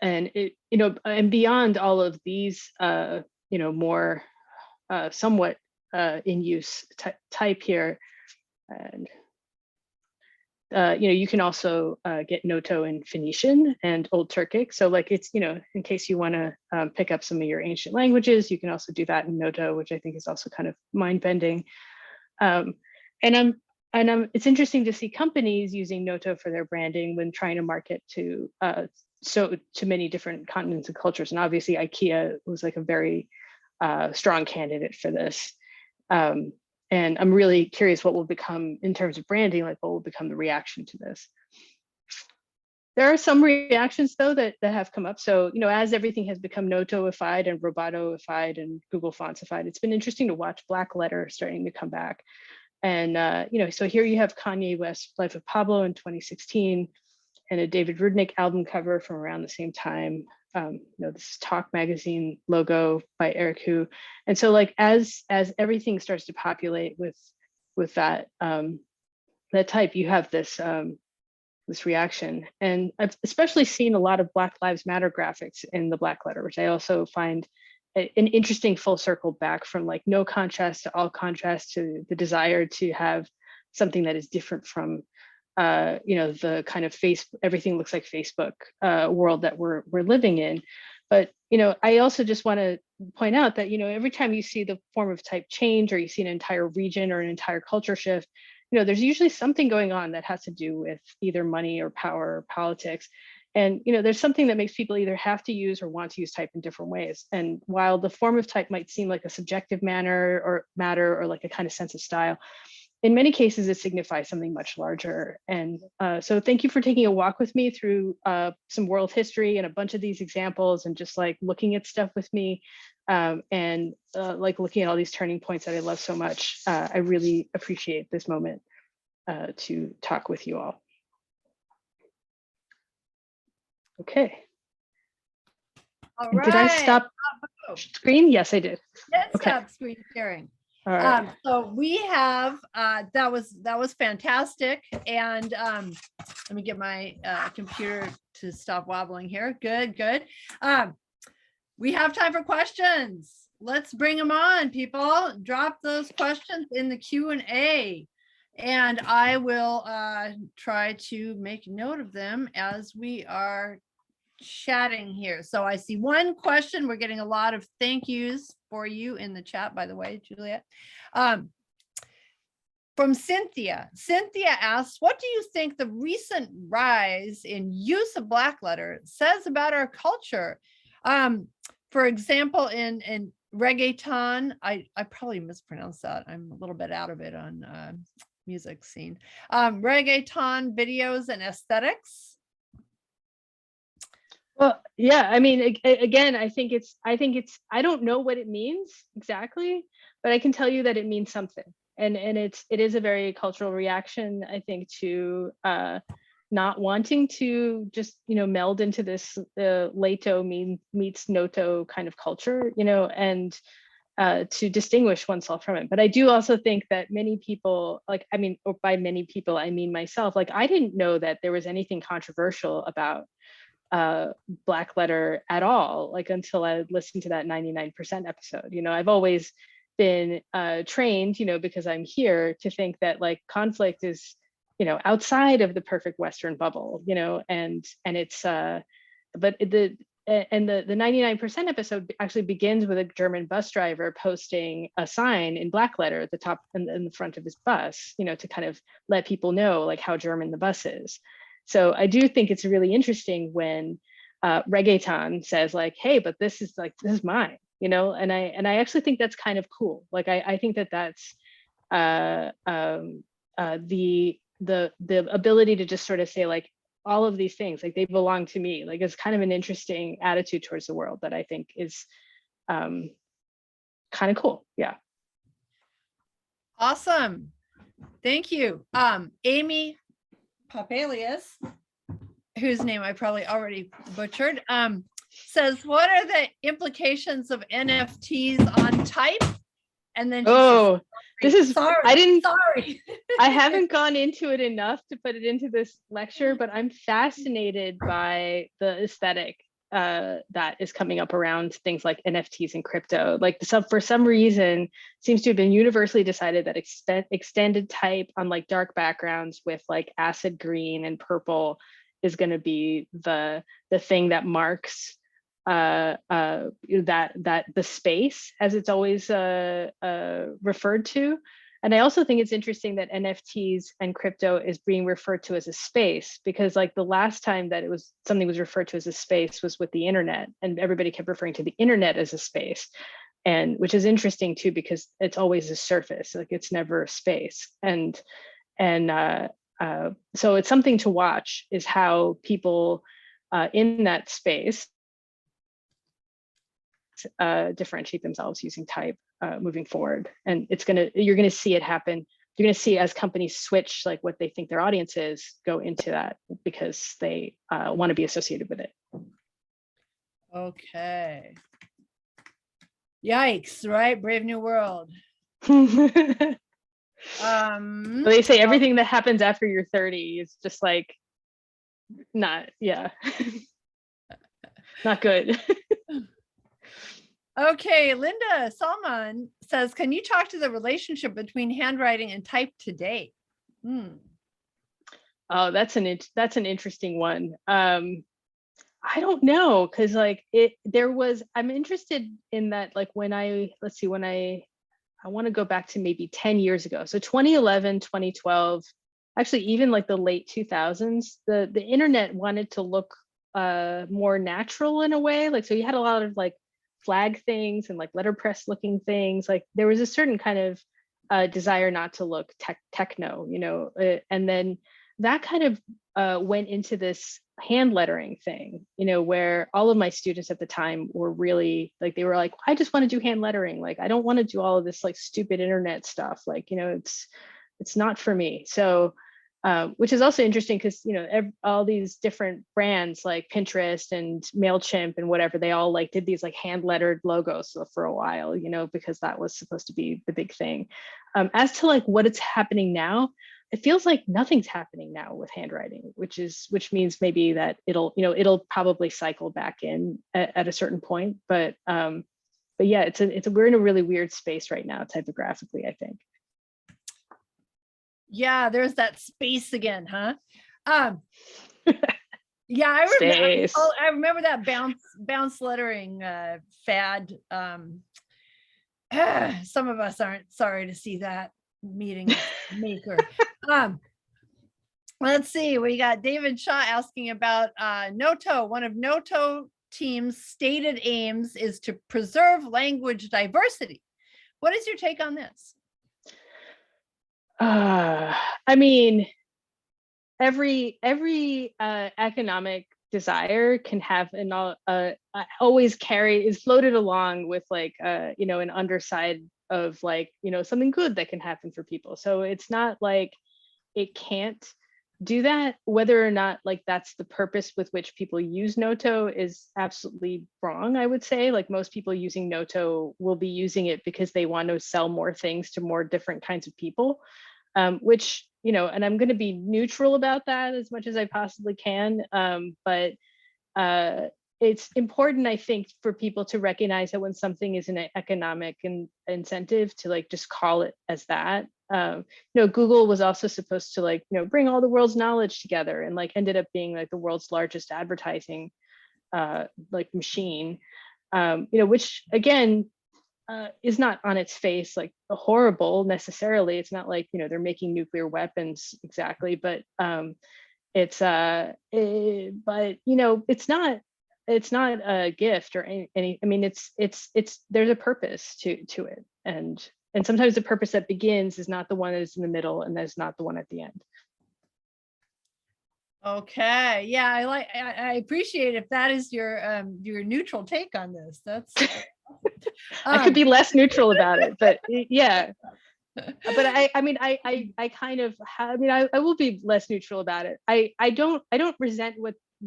And and beyond all of these, more somewhat in use type here. And you can also get Noto in Phoenician and Old Turkic. So like it's, in case you want to pick up some of your ancient languages, you can also do that in Noto, which I think is also kind of mind-bending. It's interesting to see companies using Noto for their branding when trying to market to many different continents and cultures. And obviously IKEA was like a very strong candidate for this. And I'm really curious what will become, in terms of branding, like what will become the reaction to this. There are some reactions though that have come up. So, as everything has become Notoified and Robotoified and Google Fontsified, it's been interesting to watch Black Letter starting to come back. And, so here you have Kanye West's Life of Pablo in 2016 and a David Rudnick album cover from around the same time. This is Talk magazine logo by Eric Hu. And so like, as everything starts to populate with that, that type, you have this reaction. And I've especially seen a lot of Black Lives Matter graphics in the Black Letter, which I also find an interesting full circle back from like no contrast to all contrast, to the desire to have something that is different from the kind of everything looks like Facebook world that we're living in. But I also just want to point out that every time you see the form of type change, or you see an entire region or an entire culture shift, there's usually something going on that has to do with either money or power or politics. And there's something that makes people either have to use or want to use type in different ways. And while the form of type might seem like a subjective matter or like a kind of sense of style, in many cases, it signifies something much larger. And so thank you for taking a walk with me through some world history and a bunch of these examples, and just like looking at stuff with me, and like looking at all these turning points that I love so much. I really appreciate this moment to talk with you all. Okay. All right. Did I stop screen? Yes, I did. Let's Okay. stop screen sharing. All right. So we have that was fantastic, and let me get my computer to stop wobbling here. Good. We have time for questions. Let's bring them on, people. Drop those questions in the Q&A, and I will try to make note of them as we are chatting here. So I see one question. We're getting a lot of thank yous for you in the chat, by the way, Juliette. From Cynthia. Cynthia asks, what do you think the recent rise in use of black letter says about our culture? For example, in reggaeton, I probably mispronounced that. I'm a little bit out of it on music scene. Reggaeton videos and aesthetics. Well, yeah, I mean, again, I think it's, I don't know what it means exactly, but I can tell you that it means something. And it is a very cultural reaction, I think, to not wanting to just, meld into this Leto meets Noto kind of culture, and to distinguish oneself from it. But I do also think that many people, or by many people, I mean myself, I didn't know that there was anything controversial about black letter at all, until I listened to that 99% episode. I've always been trained, because I'm here, to think that conflict is, outside of the perfect Western bubble, and it's but the 99% episode actually begins with a German bus driver posting a sign in black letter at the top and in the front of his bus, to kind of let people know how German the bus is. So I do think it's really interesting when reggaeton says hey, but this is mine, and I actually think that's kind of cool. I think that that's the ability to just sort of say all of these things, they belong to me. It's kind of an interesting attitude towards the world that I think is kind of cool. Yeah. Awesome. Thank you. Amy Papelius, whose name I probably already butchered, says, what are the implications of NFTs on type? And then she says, this is, sorry. I haven't gone into it enough to put it into this lecture, but I'm fascinated by the aesthetic that is coming up around things like NFTs and crypto. For some reason, seems to have been universally decided that extended type on dark backgrounds with acid green and purple is going to be the thing that marks that the space, as it's always referred to. And I also think it's interesting that NFTs and crypto is being referred to as a space, because the last time that something was referred to as a space was with the internet, and everybody kept referring to the internet as a space, and which is interesting too, because it's always a surface, it's never a space. And so it's something to watch, is how people in that space differentiate themselves using type moving forward. And you're gonna see it happen. You're gonna see, as companies switch what they think their audience is, go into that, because they want to be associated with it. Okay. Yikes, right? Brave new world. They say everything that happens after you're 30 is just not good. Okay, Linda Salman says, can you talk to the relationship between handwriting and type today? Oh, that's an interesting one. I don't know, because I'm interested in that, when I want to go back to maybe 10 years ago. So 2011, 2012, actually even the late 2000s, the internet wanted to look more natural in a way. So you had a lot of flag things and letterpress looking things. There was a certain kind of desire not to look techno, and then that kind of went into this hand lettering thing, where all of my students at the time were really they were I just want to do hand lettering. I don't want to do all of this stupid internet stuff. It's not for me. So which is also interesting, because all these different brands like Pinterest and MailChimp and whatever, they all did these hand lettered logos for a while, because that was supposed to be the big thing. As to what it's happening now, it feels like nothing's happening now with handwriting, which means maybe that it'll probably cycle back in at a certain point. But yeah, we're in a really weird space right now, typographically, I think. Yeah, there's that space again, huh? Yeah, I remember. Stays. Oh, I remember that bounce lettering fad. Some of us aren't sorry to see that meeting its maker. Let's see. We got David Shaw asking about Noto. One of Noto team's stated aims is to preserve language diversity. What is your take on this? I mean, every economic desire can have always is floated along with like you know, an underside of like, you know, something good that can happen for people. So it's not like it can't do that. Whether or not like that's the purpose with which people use Noto is absolutely wrong. I would say like most people using Noto will be using it because they want to sell more things to more different kinds of people, which, you know, and I'm going to be neutral about that as much as I possibly can. But it's important, I think, for people to recognize that when something is an economic incentive to like just call it as that. You know, Google was also supposed to like, you know, bring all the world's knowledge together and like ended up being like the world's largest advertising like machine, you know, which again, is not on its face like horrible necessarily. It's not like, you know, they're making nuclear weapons exactly, but but you know, it's not a gift or any I mean, it's there's a purpose to it, and sometimes the purpose that begins is not the one that is in the middle, and that's not the one at the end. Okay, yeah, I appreciate if that is your neutral take on this. That's I could be less neutral about it, but yeah. But I mean, I kind of, I mean, I will be less neutral about it. I don't resent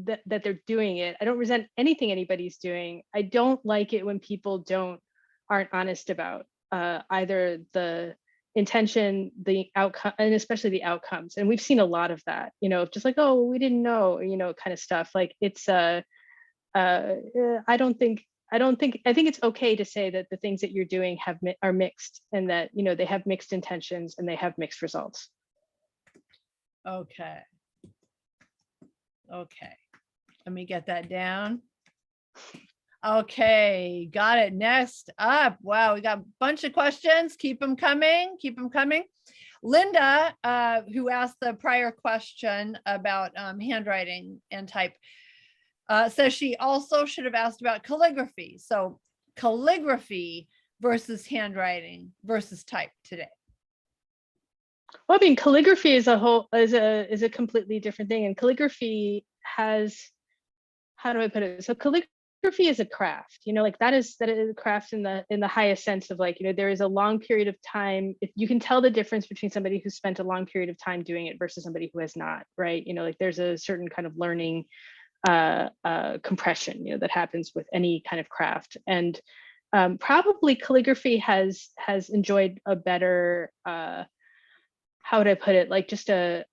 that they're doing it. I don't resent anything anybody's doing. I don't like it when people aren't honest about either the intention, the outcome, and especially the outcomes. And we've seen a lot of that, you know, just like, oh, we didn't know, you know, kind of stuff. Like it's I think it's okay to say that the things that you're doing are mixed, and that, you know, they have mixed intentions and they have mixed results. Okay. Okay. Let me get that down. Okay, got it. Next up. Wow, we got a bunch of questions. Keep them coming. Keep them coming. Linda, who asked the prior question about handwriting and type, says she also should have asked about calligraphy. So calligraphy versus handwriting versus type today. Well, I mean, calligraphy is a completely different thing, and calligraphy has, how do I put it? So calligraphy is a craft, you know, like that is a craft in the highest sense of like, you know, there is a long period of time. If you can tell the difference between somebody who spent a long period of time doing it versus somebody who has not, right? You know, like there's a certain kind of learning compression, you know, that happens with any kind of craft. And probably calligraphy has enjoyed a better, how would I put it? Like just I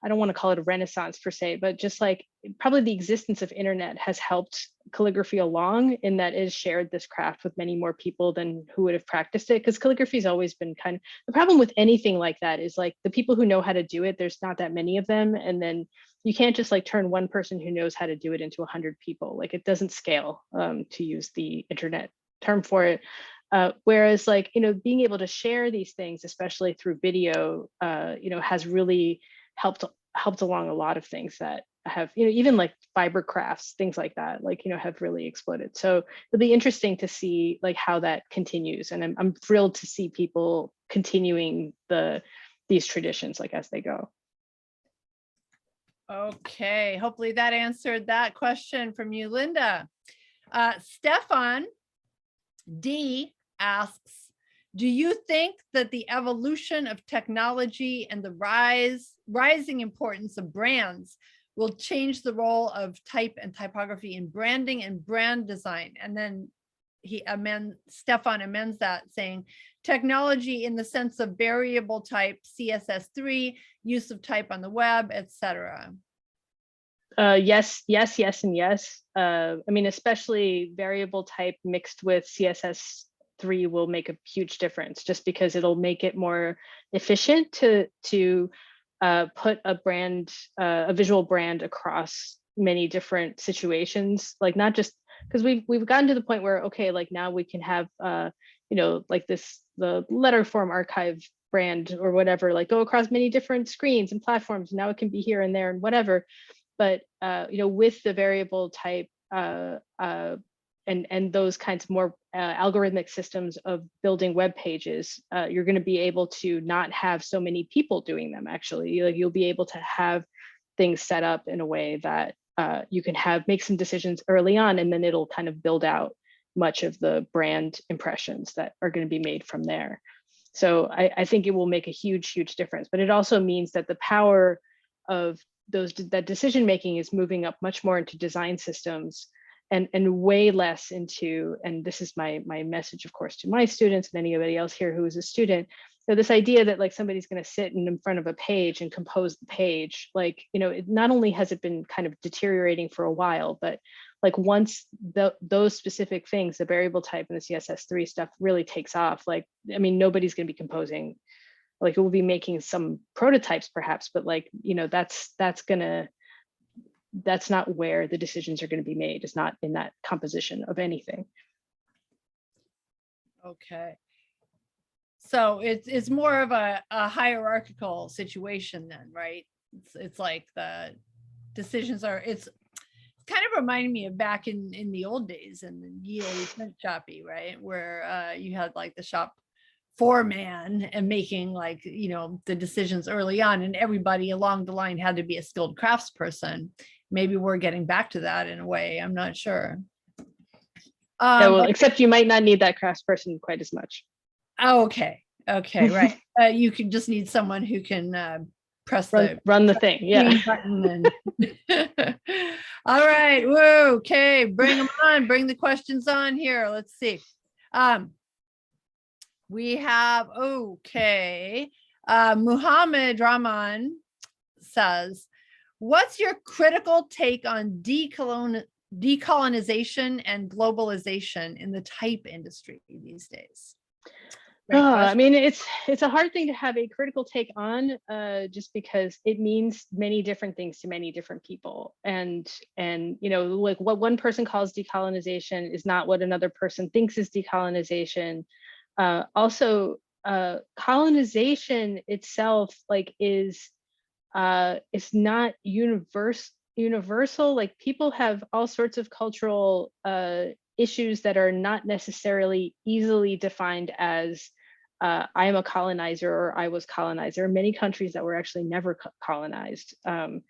don't want to call it a renaissance per se, but just like probably the existence of internet has helped calligraphy along, in that it has shared this craft with many more people than who would have practiced it. Because calligraphy has always been kind of, the problem with anything like that is like the people who know how to do it, there's not that many of them. And then you can't just like turn one person who knows how to do it into 100 people. Like it doesn't scale, to use the internet term for it. Whereas like, you know, being able to share these things, especially through video, you know, has really helped along a lot of things that have, you know, even like fiber crafts, things like that, like, you know, have really exploded. So it'll be interesting to see like how that continues. And I'm thrilled to see people continuing these traditions like as they go. Okay, hopefully that answered that question from you, Linda. Stefan D asks, do you think that the evolution of technology and the rising importance of brands will change the role of type and typography in branding and brand design? And then Stefan amends that saying technology in the sense of variable type, CSS3, use of type on the web, etc. Yes, and yes. I mean, especially variable type mixed with CSS3 will make a huge difference, just because it'll make it more efficient to put a brand, a visual brand across many different situations, like not just because we've gotten to the point where, okay, like now we can have like the Letterform archive brand or whatever, like go across many different screens and platforms. Now it can be here and there and whatever. But with the variable type and those kinds of more algorithmic systems of building web pages, you're going to be able to not have so many people doing them. Actually, like you'll be able to have things set up in a way that you can make some decisions early on, and then it'll kind of build out much of the brand impressions that are going to be made from there. So I think it will make a huge difference. But it also means that the power of that decision making is moving up much more into design systems and way less into, and this is my message, of course, to my students and anybody else here who is a student. So this idea that like somebody's going to sit in front of a page and compose the page, like, not only has it been kind of deteriorating for a while, but like once those specific things, the variable type and the CSS3 stuff really takes off, like, I mean, nobody's going to be composing, like it will be making some prototypes perhaps, but like, that's not where the decisions are going to be made. It's not in that composition of anything. Okay. So it's more of a hierarchical situation then, right? It's like the decisions are, it's kind of reminding me of back in the old days in the Yale print shoppy, right? Where you had like the shop foreman and making like, the decisions early on, and everybody along the line had to be a skilled craftsperson. Maybe we're getting back to that in a way. I'm not sure. Yeah, well, except you might not need that craftsperson quite as much. Oh, okay, right. You can just need someone who can run the thing, yeah. Button and all right, whoa, okay, bring them on, bring the questions on here. Let's see. We have, okay, Muhammad Rahman says, what's your critical take on decolonization and globalization in the type industry these days? I mean, it's a hard thing to have a critical take on, just because it means many different things to many different people, and like what one person calls decolonization is not what another person thinks is decolonization. Also, colonization itself, like, is it's not universal. Like, people have all sorts of cultural issues that are not necessarily easily defined as I am a colonizer or I was colonized. There are many countries that were actually never colonized, and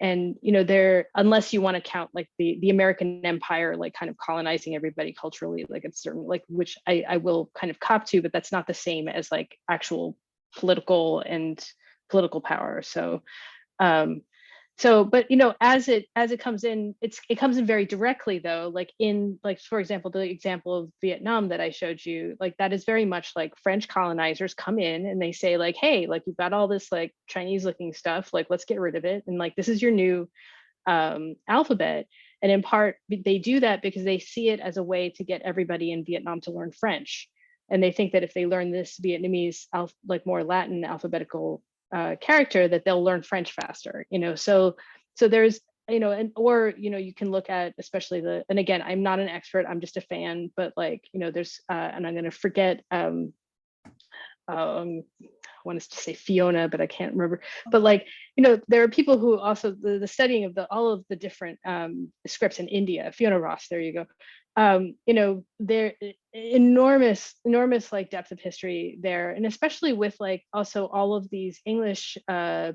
there, unless you want to count like the American Empire, like kind of colonizing everybody culturally, like it's certain, like, which I will kind of cop to, but that's not the same as like actual political power. So but as it comes in, it comes in very directly though, like for example, the example of Vietnam that I showed you, like that is very much like French colonizers come in and they say like, hey, like you've got all this like Chinese looking stuff, like let's get rid of it, and like this is your new alphabet. And in part they do that because they see it as a way to get everybody in Vietnam to learn French, and they think that if they learn this Vietnamese like more Latin alphabetical character, that they'll learn French faster, so there's, or you can look at especially and again, I'm not an expert, I'm just a fan, but like, there's and I'm going to forget, I wanted to say Fiona, but I can't remember, but like, there are people who also the studying of all of the different scripts in India, Fiona Ross, there you go. There enormous like depth of history there, and especially with like also all of these English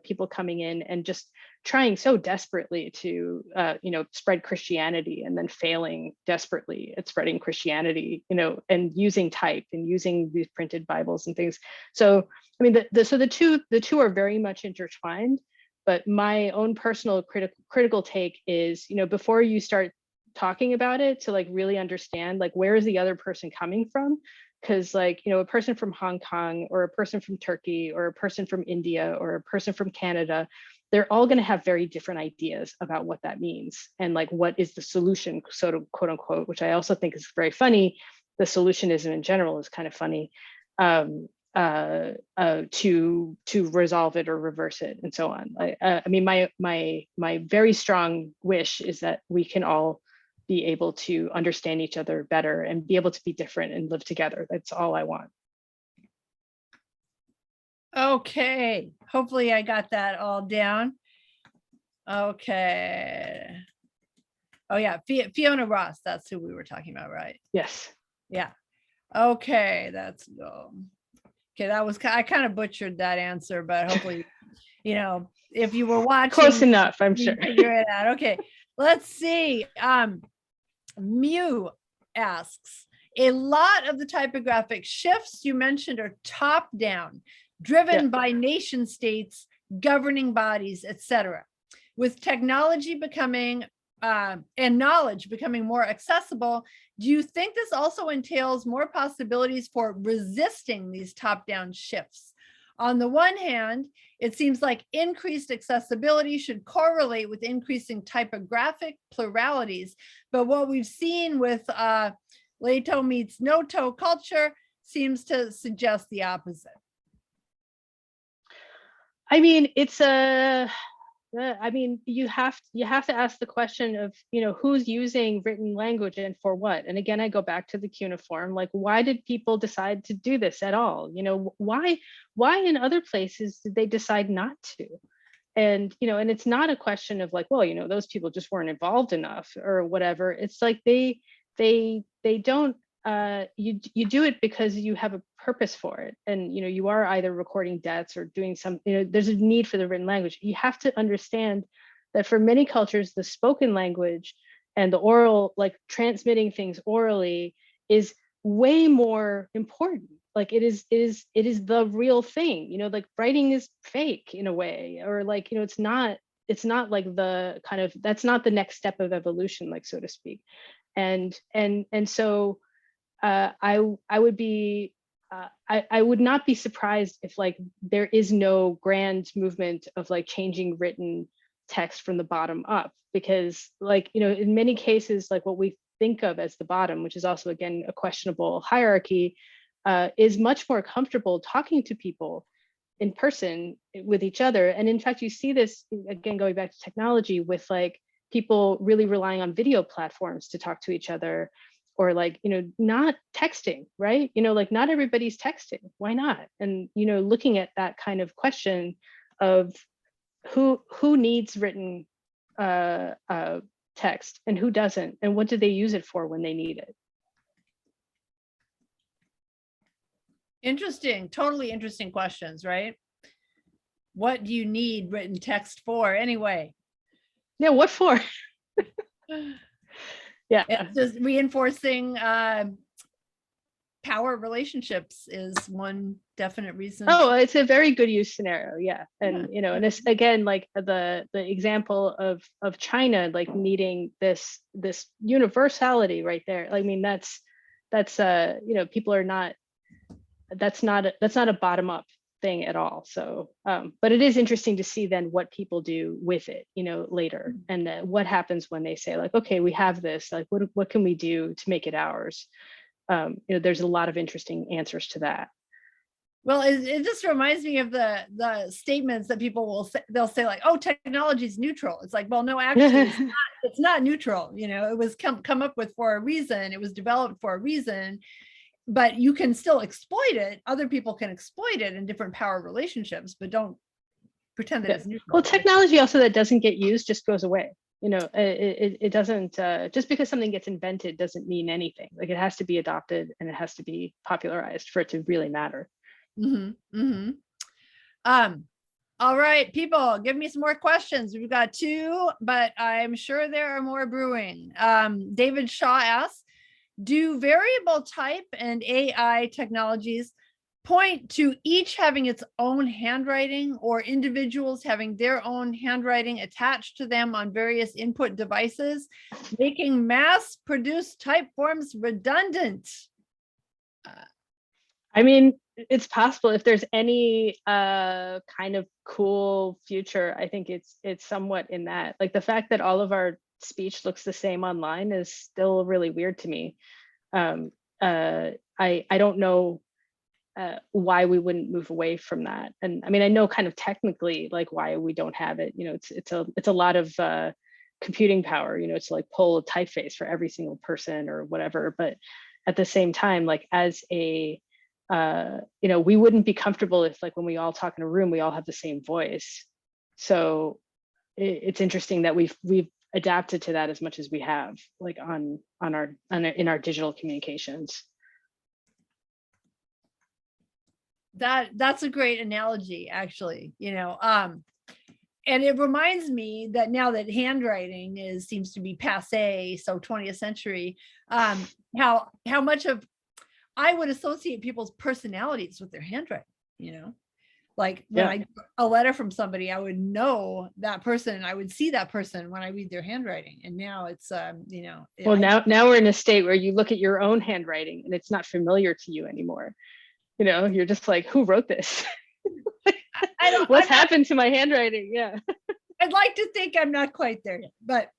people coming in and just trying so desperately to spread Christianity, and then failing desperately at spreading Christianity, and using type and using these printed Bibles and things. So I mean, the two are very much intertwined. But my own personal critical take is, before you start talking about it, to like really understand like where is the other person coming from, because like, a person from Hong Kong or a person from Turkey or a person from India or a person from Canada, they're all going to have very different ideas about what that means and like what is the solution, sort of, quote unquote, which I also think is very funny. The solutionism in general is kind of funny. to resolve it or reverse it and so on. I mean, my very strong wish is that we can all be able to understand each other better and be able to be different and live together. That's all I want. Okay, hopefully I got that all down. Okay. Oh yeah, Fiona Ross, that's who we were talking about, right? Yes. Yeah. Okay, that's go. Okay, that was, I kind of butchered that answer, but hopefully, you know, if you were watching, close enough, I'm sure. Figure it out. Okay, let's see. Mew asks, a lot of the typographic shifts you mentioned are top down, driven by nation states, governing bodies, etc. With technology becoming and knowledge becoming more accessible, do you think this also entails more possibilities for resisting these top-down shifts? On the one hand, it seems like increased accessibility should correlate with increasing typographic pluralities, but what we've seen with Leto meets Noto culture seems to suggest the opposite. I mean, it's a, I mean, you have to ask the question of, you know, who's using written language and for what? And again, I go back to the cuneiform, like, why did people decide to do this at all? You know, why in other places did they decide not to? And, you know, and it's not a question of like, well, you know, those people just weren't involved enough or whatever. It's like they don't, you do it because you have a purpose for it. And, you know, you are either recording debts or doing some, you know, there's a need for the written language. You have to understand that for many cultures, the spoken language and the oral, like transmitting things orally is way more important. Like it is the real thing, you know, like writing is fake in a way, or like, you know, it's not like the kind of, that's not the next step of evolution, like, so to speak. And so I would be, I would not be surprised if like there is no grand movement of like changing written text from the bottom up, because like, you know, in many cases, like what we think of as the bottom, which is also again a questionable hierarchy, is much more comfortable talking to people in person with each other. And in fact, you see this again, going back to technology, with like people really relying on video platforms to talk to each other, or like, you know, not texting, right? You know, like not everybody's texting. Why not? And, you know, looking at that kind of question of who needs written text and who doesn't, and what do they use it for when they need it? Interesting, totally interesting questions, right? What do you need written text for anyway? Yeah, what for? Yeah, it's just reinforcing power relationships is one definite reason. Oh, it's a very good use scenario. Yeah. And, you know, and this again, like the example of China, like needing this universality right there. I mean, that's you know, people are not, that's not a bottom up thing at all. So, but it is interesting to see then what people do with it, you know, later, and what happens when they say like, okay, we have this, like, what can we do to make it ours? You know, there's a lot of interesting answers to that. Well, it just reminds me of the statements that people will say. They'll say like, oh, technology is neutral. It's like, well, no, actually it's not neutral. You know, it was come up with for a reason. It was developed for a reason, but you can still exploit it. Other people can exploit it in different power relationships, but don't pretend that it's neutral. Well, technology also that doesn't get used just goes away. You know, it doesn't, just because something gets invented doesn't mean anything. Like it has to be adopted and it has to be popularized for it to really matter. All right, people, give me some more questions. We've got 2, but I'm sure there are more brewing. David Shaw asks, do variable type and AI technologies point to each having its own handwriting, or individuals having their own handwriting attached to them on various input devices, making mass-produced type forms redundant? I mean, it's possible. If there's any kind of cool future, I think it's somewhat in that. Like the fact that all of our speech looks the same online is still really weird to me. I don't know. why we wouldn't move away from that. And I mean, I know kind of technically like why we don't have it. You know, it's a lot of computing power. You know, to like pull a typeface for every single person or whatever. But at the same time, like as a you know, we wouldn't be comfortable if like when we all talk in a room, we all have the same voice. So it's interesting that we've adapted to that as much as we have, like in our digital communications. That's a great analogy, actually, you know, and it reminds me that now that handwriting seems to be passé, so 20th century, how much of I would associate people's personalities with their handwriting, you know, like when I get a letter from somebody, I would know that person, I would see that person when I read their handwriting. And now it's, you know. Well, now we're in a state where you look at your own handwriting and it's not familiar to you anymore. You know, you're just like, who wrote this? What's happened to my handwriting? Yeah. I'd like to think I'm not quite there yet, but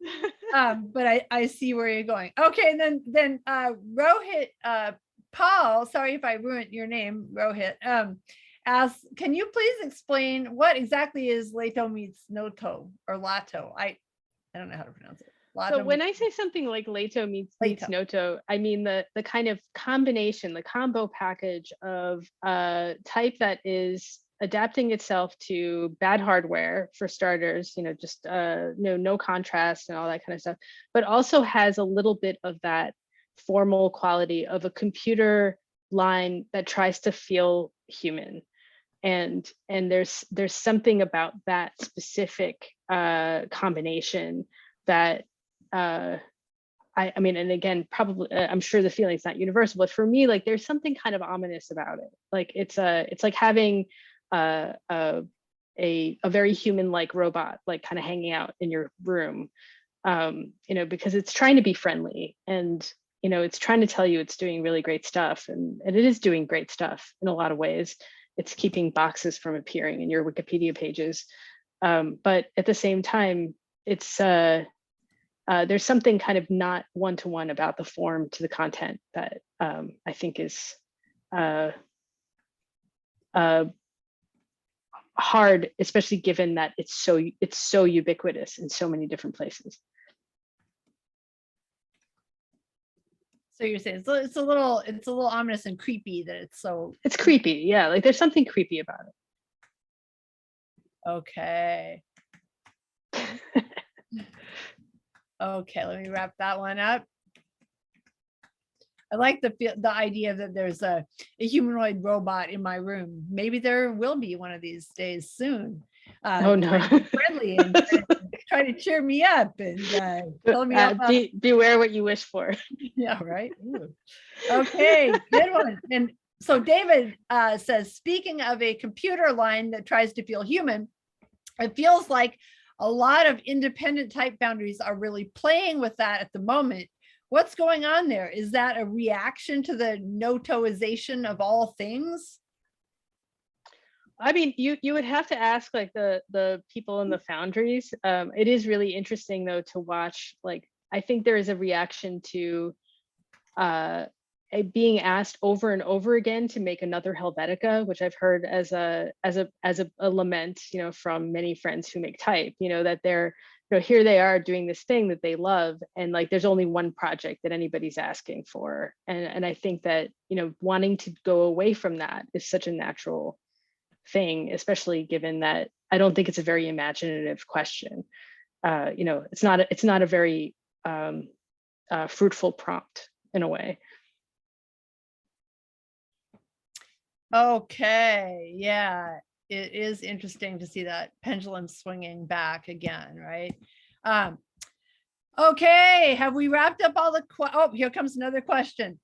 I see where you're going. Okay, and then Rohit, Paul, sorry if I ruined your name, Rohit, asks, can you please explain what exactly is Lato meets Noto or Lato? I don't know how to pronounce it. So when I say something like Lato meets Noto, I mean the kind of combination, the combo package of type that is adapting itself to bad hardware for starters, you know, just no contrast and all that kind of stuff, but also has a little bit of that formal quality of a computer line that tries to feel human. And there's something about that specific combination that I mean, and again, probably I'm sure the feeling's not universal, but for me, like there's something kind of ominous about it. Like it's like having a very human-like robot, like kind of hanging out in your room, you know, because it's trying to be friendly and, you know, it's trying to tell you it's doing really great stuff, and it is doing great stuff in a lot of ways. It's keeping boxes from appearing in your Wikipedia pages, but at the same time, it's there's something kind of not one-to-one about the form to the content that I think is hard, especially given that it's so ubiquitous in so many different places. So you're saying it's a little ominous and creepy that it's creepy, yeah. Like there's something creepy about it. Okay. Okay, let me wrap that one up. I like the idea that there's a humanoid robot in my room. Maybe there will be one of these days soon. Oh no! Friendly and try to cheer me up and tell me about. Beware what you wish for. Yeah, right. Ooh. Okay, good one. And so David says, speaking of a computer line that tries to feel human, it feels like a lot of independent type boundaries are really playing with that at the moment. What's going on there? Is that a reaction to the Notoization of all things? I mean, you would have to ask like the people in the foundries. It is really interesting though to watch. Like, I think there is a reaction to being asked over and over again to make another Helvetica, which I've heard as a lament, you know, from many friends who make type. You know, that they're, you know, here they are doing this thing that they love, and like there's only one project that anybody's asking for, and I think that, you know, wanting to go away from that is such a natural thing, especially given that I don't think it's a very imaginative question. You know, it's not a very fruitful prompt in a way. Okay, yeah, it is interesting to see that pendulum swinging back again, right? Okay, have we wrapped up all the oh, here comes another question.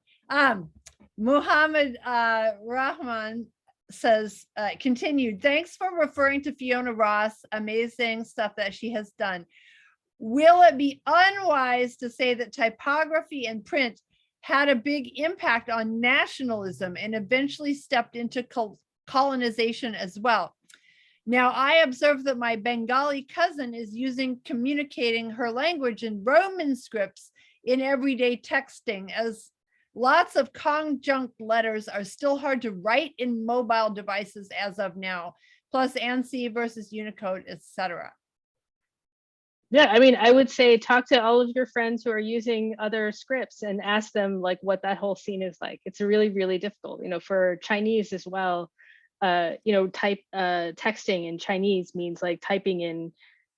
Muhammad Rahman says, continued, thanks for referring to Fiona Ross, amazing stuff that she has done. Will it be unwise to say that typography and print had a big impact on nationalism and eventually stepped into colonization as well? Now, I observe that my Bengali cousin is communicating her language in Roman scripts in everyday texting, as Lots of conjunct letters are still hard to write in mobile devices as of now, plus ANSI versus Unicode, etc. Yeah, I mean, I would say talk to all of your friends who are using other scripts and ask them like what that whole scene is like. It's really, really difficult, for Chinese as well. Texting in Chinese means like typing in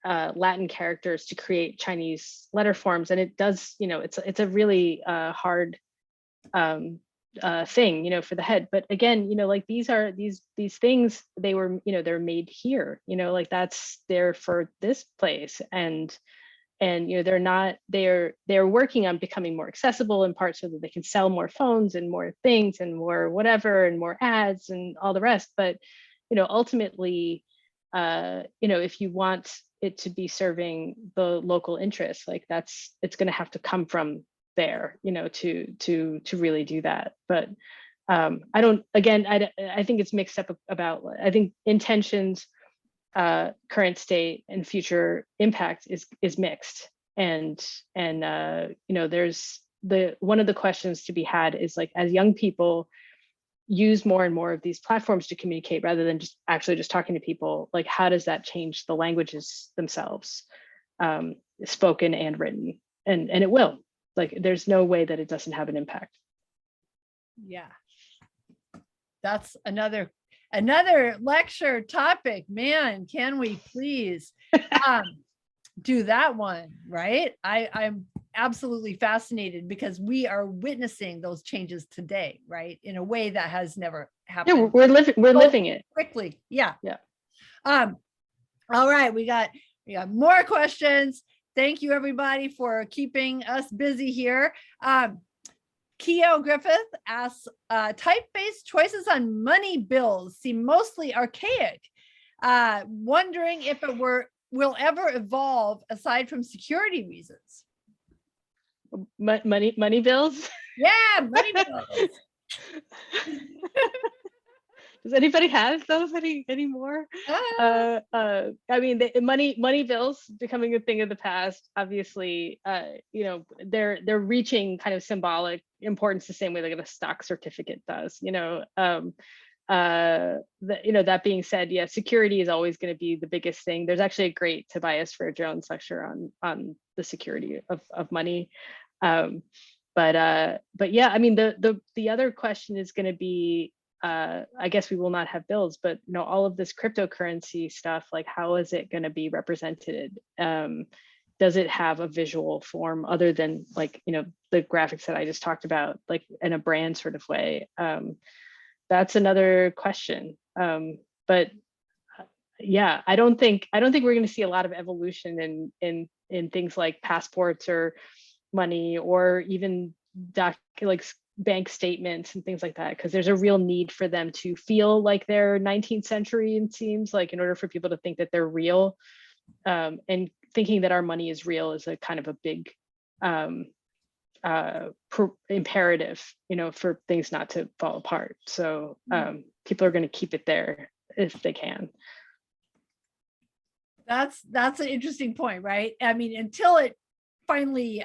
Latin characters to create Chinese letter forms, and it does, it's a really hard thing, for the head. But again, like these things, they were, they're made here, like they're for this place, and they're working on becoming more accessible in part so that they can sell more phones and more things and more whatever and more ads and all the rest. But ultimately, if you want it to be serving the local interests, like it's going to have to come from there, to really do that. But I think it's mixed up about, I think intentions, current state and future impact is mixed. And there's one of the questions to be had is like, as young people use more and more of these platforms to communicate rather than just talking to people, like how does that change the languages themselves, spoken and written? And it will. Like, there's no way that it doesn't have an impact. Yeah, that's another lecture topic. Man, can we please do that one, right? I'm absolutely fascinated because we are witnessing those changes today, right? In a way that has never happened. Yeah, we're living it quickly. Yeah. Yeah. All right, we got more questions. Thank you, everybody, for keeping us busy here. Keo Griffith asks, type-based choices on money bills seem mostly archaic. Wondering if it will ever evolve aside from security reasons. Money bills? Yeah, money bills. Does anybody have those anymore? I mean, money bills becoming a thing of the past. Obviously, they're reaching kind of symbolic importance the same way like a stock certificate does. That being said, yeah, security is always going to be the biggest thing. There's actually a great Tobias Fair-Jones lecture on the security of money. But yeah, I mean, the other question is going to be, I guess we will not have bills, but all of this cryptocurrency stuff, like how is it going to be represented? Does it have a visual form other than like, the graphics that I just talked about, like in a brand sort of way? That's another question. But yeah, I don't think we're going to see a lot of evolution in things like passports or money or even like bank statements and things like that, because there's a real need for them to feel like they're 19th century, it seems like, in order for people to think that they're real. And thinking that our money is real is a kind of a big imperative, for things not to fall apart. So people are going to keep it there if they can. That's an interesting point, right? I mean, until it finally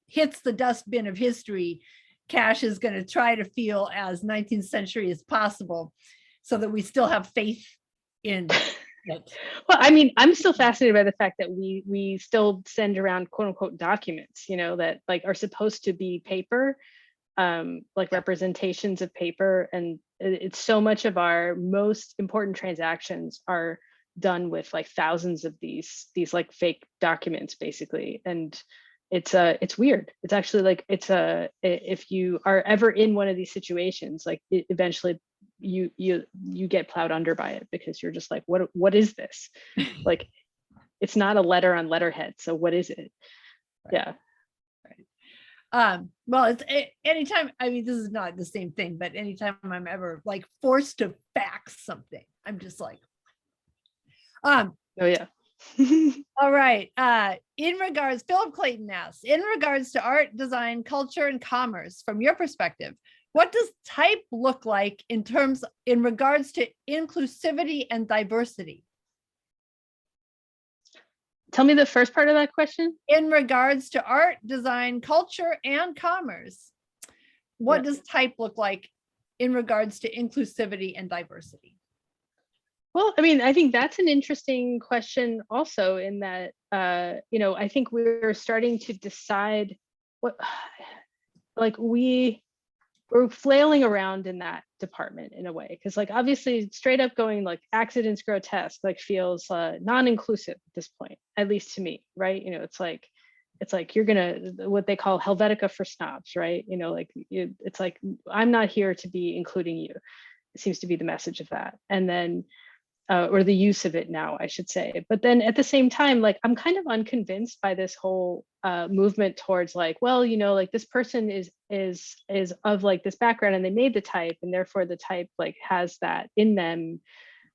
hits the dustbin of history, cash is going to try to feel as 19th century as possible so that we still have faith in it. Well, I mean, I'm still fascinated by the fact that we still send around quote unquote documents, that like are supposed to be paper, like representations of paper. And it's so much of our most important transactions are done with like thousands of these like fake documents basically. And it's weird. It's actually like, if you are ever in one of these situations, like eventually you get plowed under by it, because you're just like, what is this? Like, it's not a letter on letterhead. So what is it? Right. Yeah. Right. Well, it's anytime, I mean, this is not the same thing, but anytime I'm ever like forced to fax something, I'm just like, oh yeah. All right. Philip Clayton asks, in regards to art, design, culture, and commerce, from your perspective, what does type look like in regards to inclusivity and diversity? Tell me the first part of that question. In regards to art, design, culture, and commerce, what does type look like in regards to inclusivity and diversity? Well, I mean, I think that's an interesting question also, in that, I think we're starting to decide what, like we're flailing around in that department in a way, because like obviously straight up going like accidents grotesque like feels non-inclusive at this point, at least to me, right? It's like you're gonna, what they call Helvetica for snobs, right? It's like, I'm not here to be including you. It seems to be the message of that. And then or the use of it now, I should say. But then at the same time, like I'm kind of unconvinced by this whole movement towards like, well, like this person is of like this background and they made the type, and therefore the type like has that in them.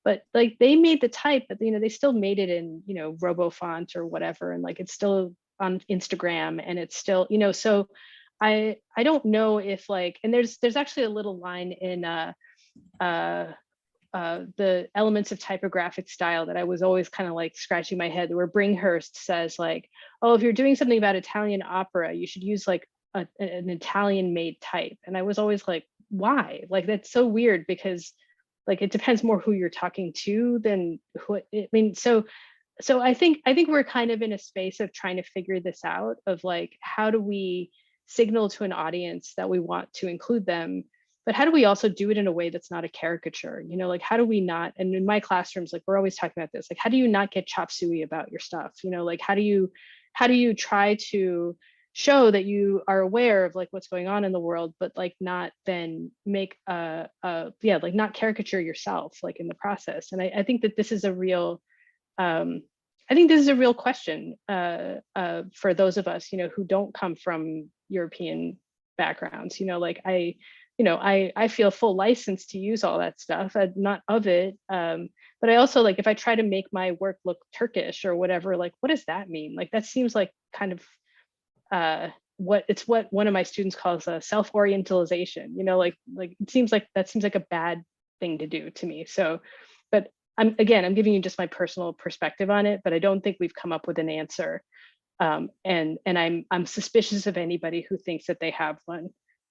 But like they made the type, but they still made it in RoboFont or whatever, and like it's still on Instagram, and it's still so I don't know if like, and there's actually a little line in the elements of typographic style that I was always kind of like scratching my head, where Bringhurst says like, oh, if you're doing something about Italian opera, you should use like an Italian made type. And I was always like, why? Like, that's so weird, because like it depends more who you're talking to than who, I mean, so I think we're kind of in a space of trying to figure this out, of like, how do we signal to an audience that we want to include them, but how do we also do it in a way that's not a caricature? Like, how do we not, and in my classrooms, like we're always talking about this, like, how do you not get chop suey about your stuff? Like, how do you try to show that you are aware of like what's going on in the world, but like not then make like not caricature yourself like in the process. And I think that this is a real question for those of us, who don't come from European backgrounds. Like I feel full license to use all that stuff. I'm not of it. But I also like, if I try to make my work look Turkish or whatever, like, what does that mean? Like, that seems like kind of what one of my students calls a self-orientalization, like it seems like a bad thing to do to me. So, but I'm giving you just my personal perspective on it, but I don't think we've come up with an answer. And I'm suspicious of anybody who thinks that they have one,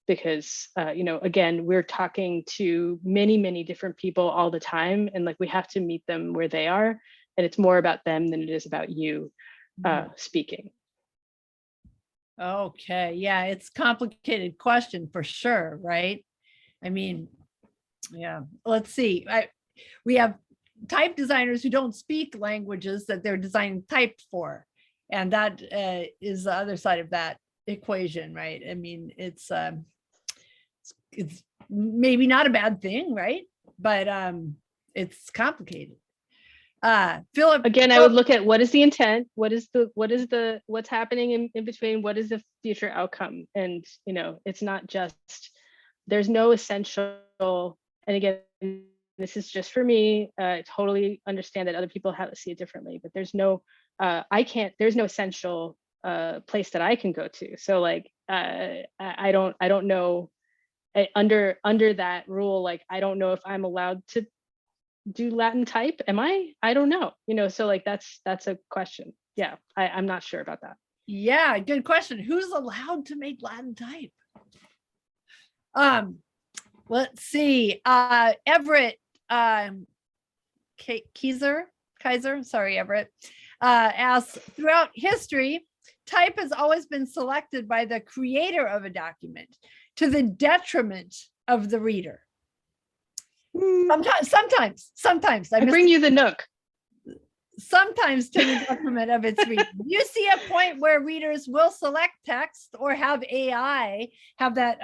because again, we're talking to many different people all the time, and like we have to meet them where they are, and it's more about them than it is about you speaking. Okay, yeah, it's a complicated question for sure, right? I mean, yeah, let's see. We have type designers who don't speak languages that they're designing type for, and that is the other side of that equation, right? I mean, it's maybe not a bad thing, right? But it's complicated. Philip, again, I would look at what is the intent, what's happening in between, what is the future outcome, and it's not just, there's no essential, and again, this is just for me, I totally understand that other people see it differently, but there's no there's no essential place that I can go to. So like I don't know, under that rule, like I don't know if I'm allowed to do Latin type. Am I? I don't know. So like that's a question. Yeah, I'm not sure about that. Yeah, good question. Who's allowed to make Latin type? Let's see. Everett Kaiser, sorry, Everett, asks, throughout history, type has always been selected by the creator of a document to the detriment of the reader. Sometimes I bring you the Nook. Sometimes to the detriment of its reader. You see a point where readers will select text or have AI, have that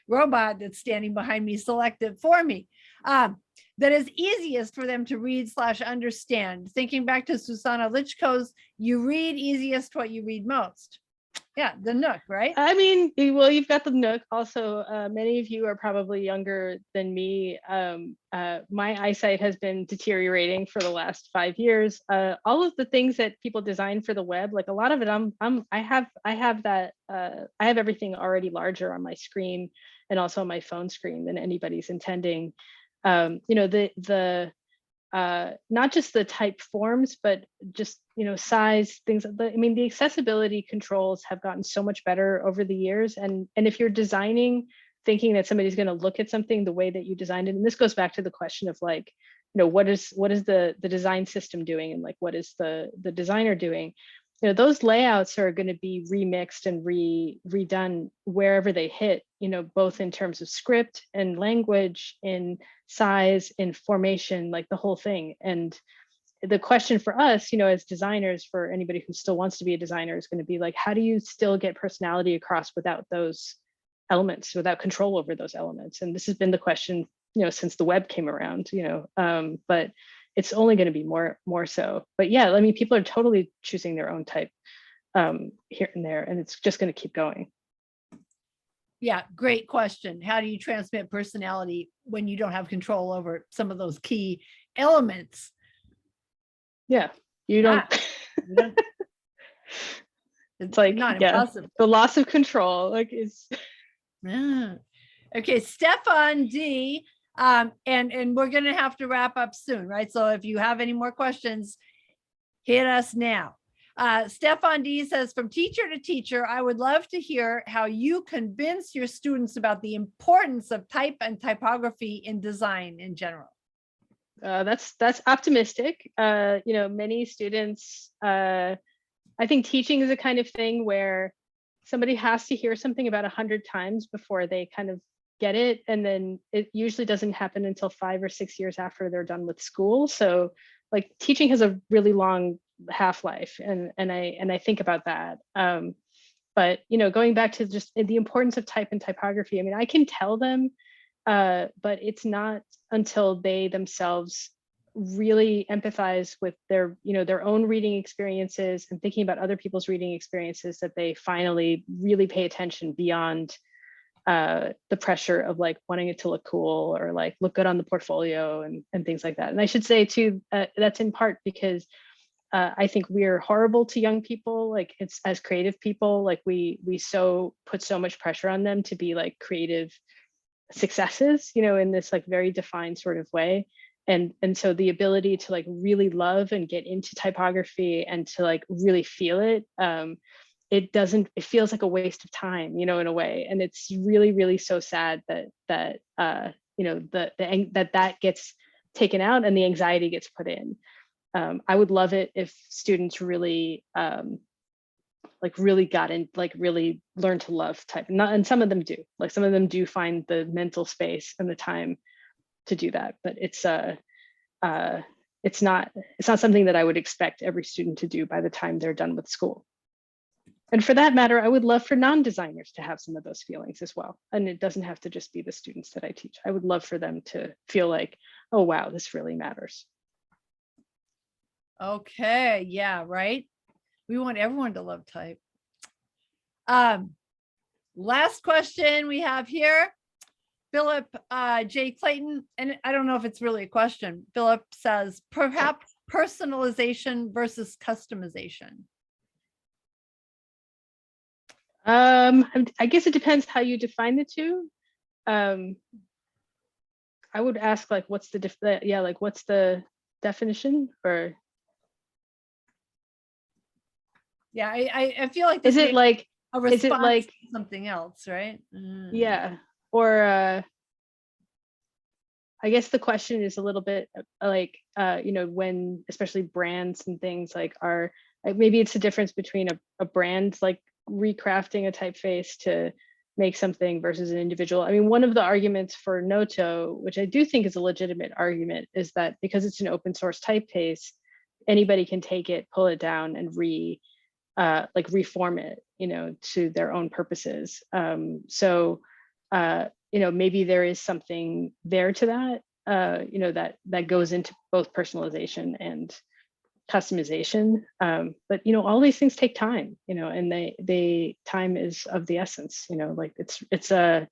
robot that's standing behind me select it for me. That is easiest for them to read / understand. Thinking back to Susanna Lichko's, you read easiest what you read most. Yeah, the Nook, right? I mean, well, you've got the Nook. Also, many of you are probably younger than me. My eyesight has been deteriorating for the last 5 years. All of the things that people design for the web, like a lot of it, I have everything already larger on my screen and also on my phone screen than anybody's intending. Not just the type forms, but just size, things. I mean, the accessibility controls have gotten so much better over the years, and if you're designing thinking that somebody's going to look at something the way that you designed it. And this goes back to the question of like, what is the design system doing, and like what is the designer doing? Those layouts are going to be remixed and redone wherever they hit, both in terms of script and language, in size, in formation, like the whole thing. And the question for us, as designers, for anybody who still wants to be a designer, is going to be like, how do you still get personality across without those elements, without control over those elements? And this has been the question, since the web came around, but it's only going to be more so. But yeah, I mean, people are totally choosing their own type here and there, and it's just going to keep going. Yeah, great question. How do you transmit personality when you don't have control over some of those key elements? Yeah, you don't. It's like not impossible. The loss of control, like, is. Yeah. Okay, Stefan D. And we're going to have to wrap up soon, right? So if you have any more questions, hit us now. Stefan D says, from teacher to teacher, I would love to hear how you convince your students about the importance of type and typography in design in general. That's optimistic. Many students, I think teaching is a kind of thing where somebody has to hear something about 100 times before they kind of get it. And then it usually doesn't happen until 5 or 6 years after they're done with school. So like teaching has a really long half-life, and I think about that. But going back to just the importance of type and typography, I mean, I can tell them, but it's not until they themselves really empathize with their own reading experiences and thinking about other people's reading experiences that they finally really pay attention beyond the pressure of like wanting it to look cool or like look good on the portfolio and things like that. And I should say too, that's in part because I think we're horrible to young people. Like, it's as creative people, like we put so much pressure on them to be like creative successes, in this like very defined sort of way. And so the ability to like really love and get into typography and to like really feel it, it feels like a waste of time, in a way. And it's really, really so sad that that gets taken out and the anxiety gets put in. I would love it if students really really got in, like really learn to love type. And some of them do. Like, some of them do find the mental space and the time to do that. But it's not something that I would expect every student to do by the time they're done with school. And for that matter, I would love for non-designers to have some of those feelings as well. And it doesn't have to just be the students that I teach. I would love for them to feel like, oh, wow, this really matters. Okay, yeah, right. We want everyone to love type. Last question we have here, Philip J. Clayton, and I don't know if it's really a question. Philip says, perhaps personalization versus customization. I guess it depends how you define the two. I would ask, like, what's the what's the definition? Or yeah, I feel like this is it like a response to something else, right? Yeah, or I guess the question is a little bit like when especially brands and things like are like, maybe it's a difference between a brand like recrafting a typeface to make something versus an individual. I mean, one of the arguments for Noto, which I do think is a legitimate argument, is that because it's an open source typeface, anybody can take it, pull it down, and reform it, to their own purposes. So maybe there is something there to that, that goes into both personalization and customization. But all these things take time, and time is of the essence. Like it's the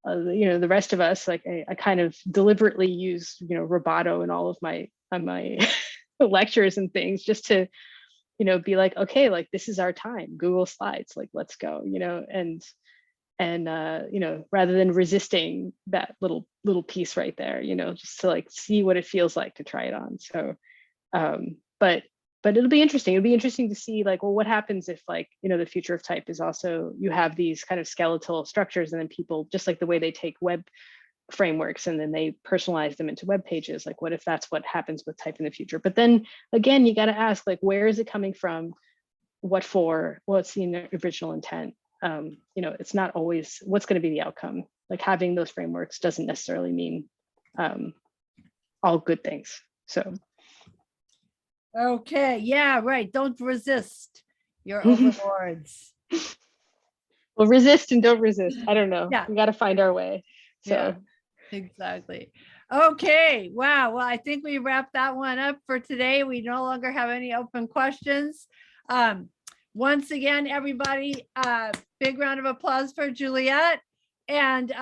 rest of us, like I kind of deliberately use rubato in all of my lectures and things, just to be like, okay, like this is our time, Google Slides, like let's go, and rather than resisting that little piece right there, just to like see what it feels like to try it on. So but but it'll be interesting. It'll be interesting to see like, well, what happens if like, the future of type is also, you have these kind of skeletal structures, and then people, just like the way they take web frameworks and then they personalize them into web pages, like what if that's what happens with type in the future? But then again, you got to ask, like, where is it coming from? What for? What's the original intent? It's not always what's going to be the outcome. Like having those frameworks doesn't necessarily mean all good things. So. Okay, yeah, right. Don't resist your overlords. Well, resist and don't resist. I don't know. Yeah. We got to find our way. So. Yeah, exactly. Okay, wow. Well, I think we wrapped that one up for today. We no longer have any open questions. Once again, everybody, big round of applause for Juliette. And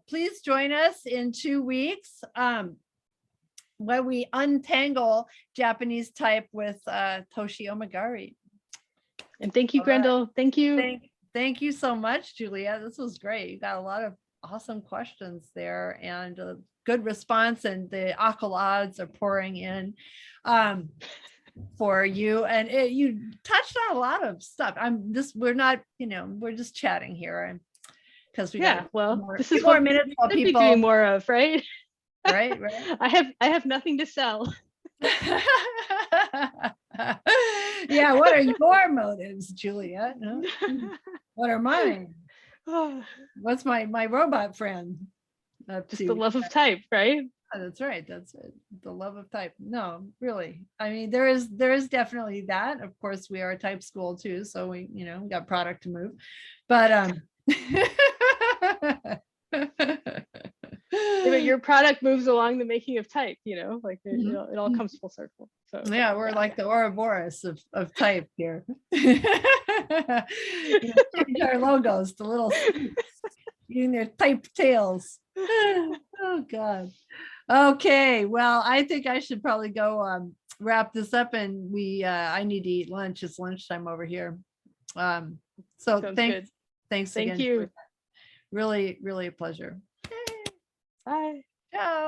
please join us in 2 weeks when we untangle Japanese type with Toshi Omagari. And thank you, Grendel. Thank you. Thank you so much, Juliette. This was great. You got a lot of awesome questions there and a good response, and the accolades are pouring in for you. And you touched on a lot of stuff. We're not, we're just chatting here. Because we got this is more minutes while people doing more of, right? Right. I have nothing to sell. Yeah, what are your motives, Juliette? No? What are mine? What's my robot friend up Just to? the love of type, right? Oh, that's right. That's it. The love of type. No, really. I mean, there is definitely that. Of course, we are a type school too, so we got product to move. But but your product moves along the making of type, like it all comes full circle. So yeah, we're like the Ouroboros of type here. Change our logos to little using their type tails. Oh God. Okay, well, I think I should probably go wrap this up, and I need to eat lunch. It's lunchtime over here. So thanks again. Thank you. Really, really a pleasure. Bye. Ciao.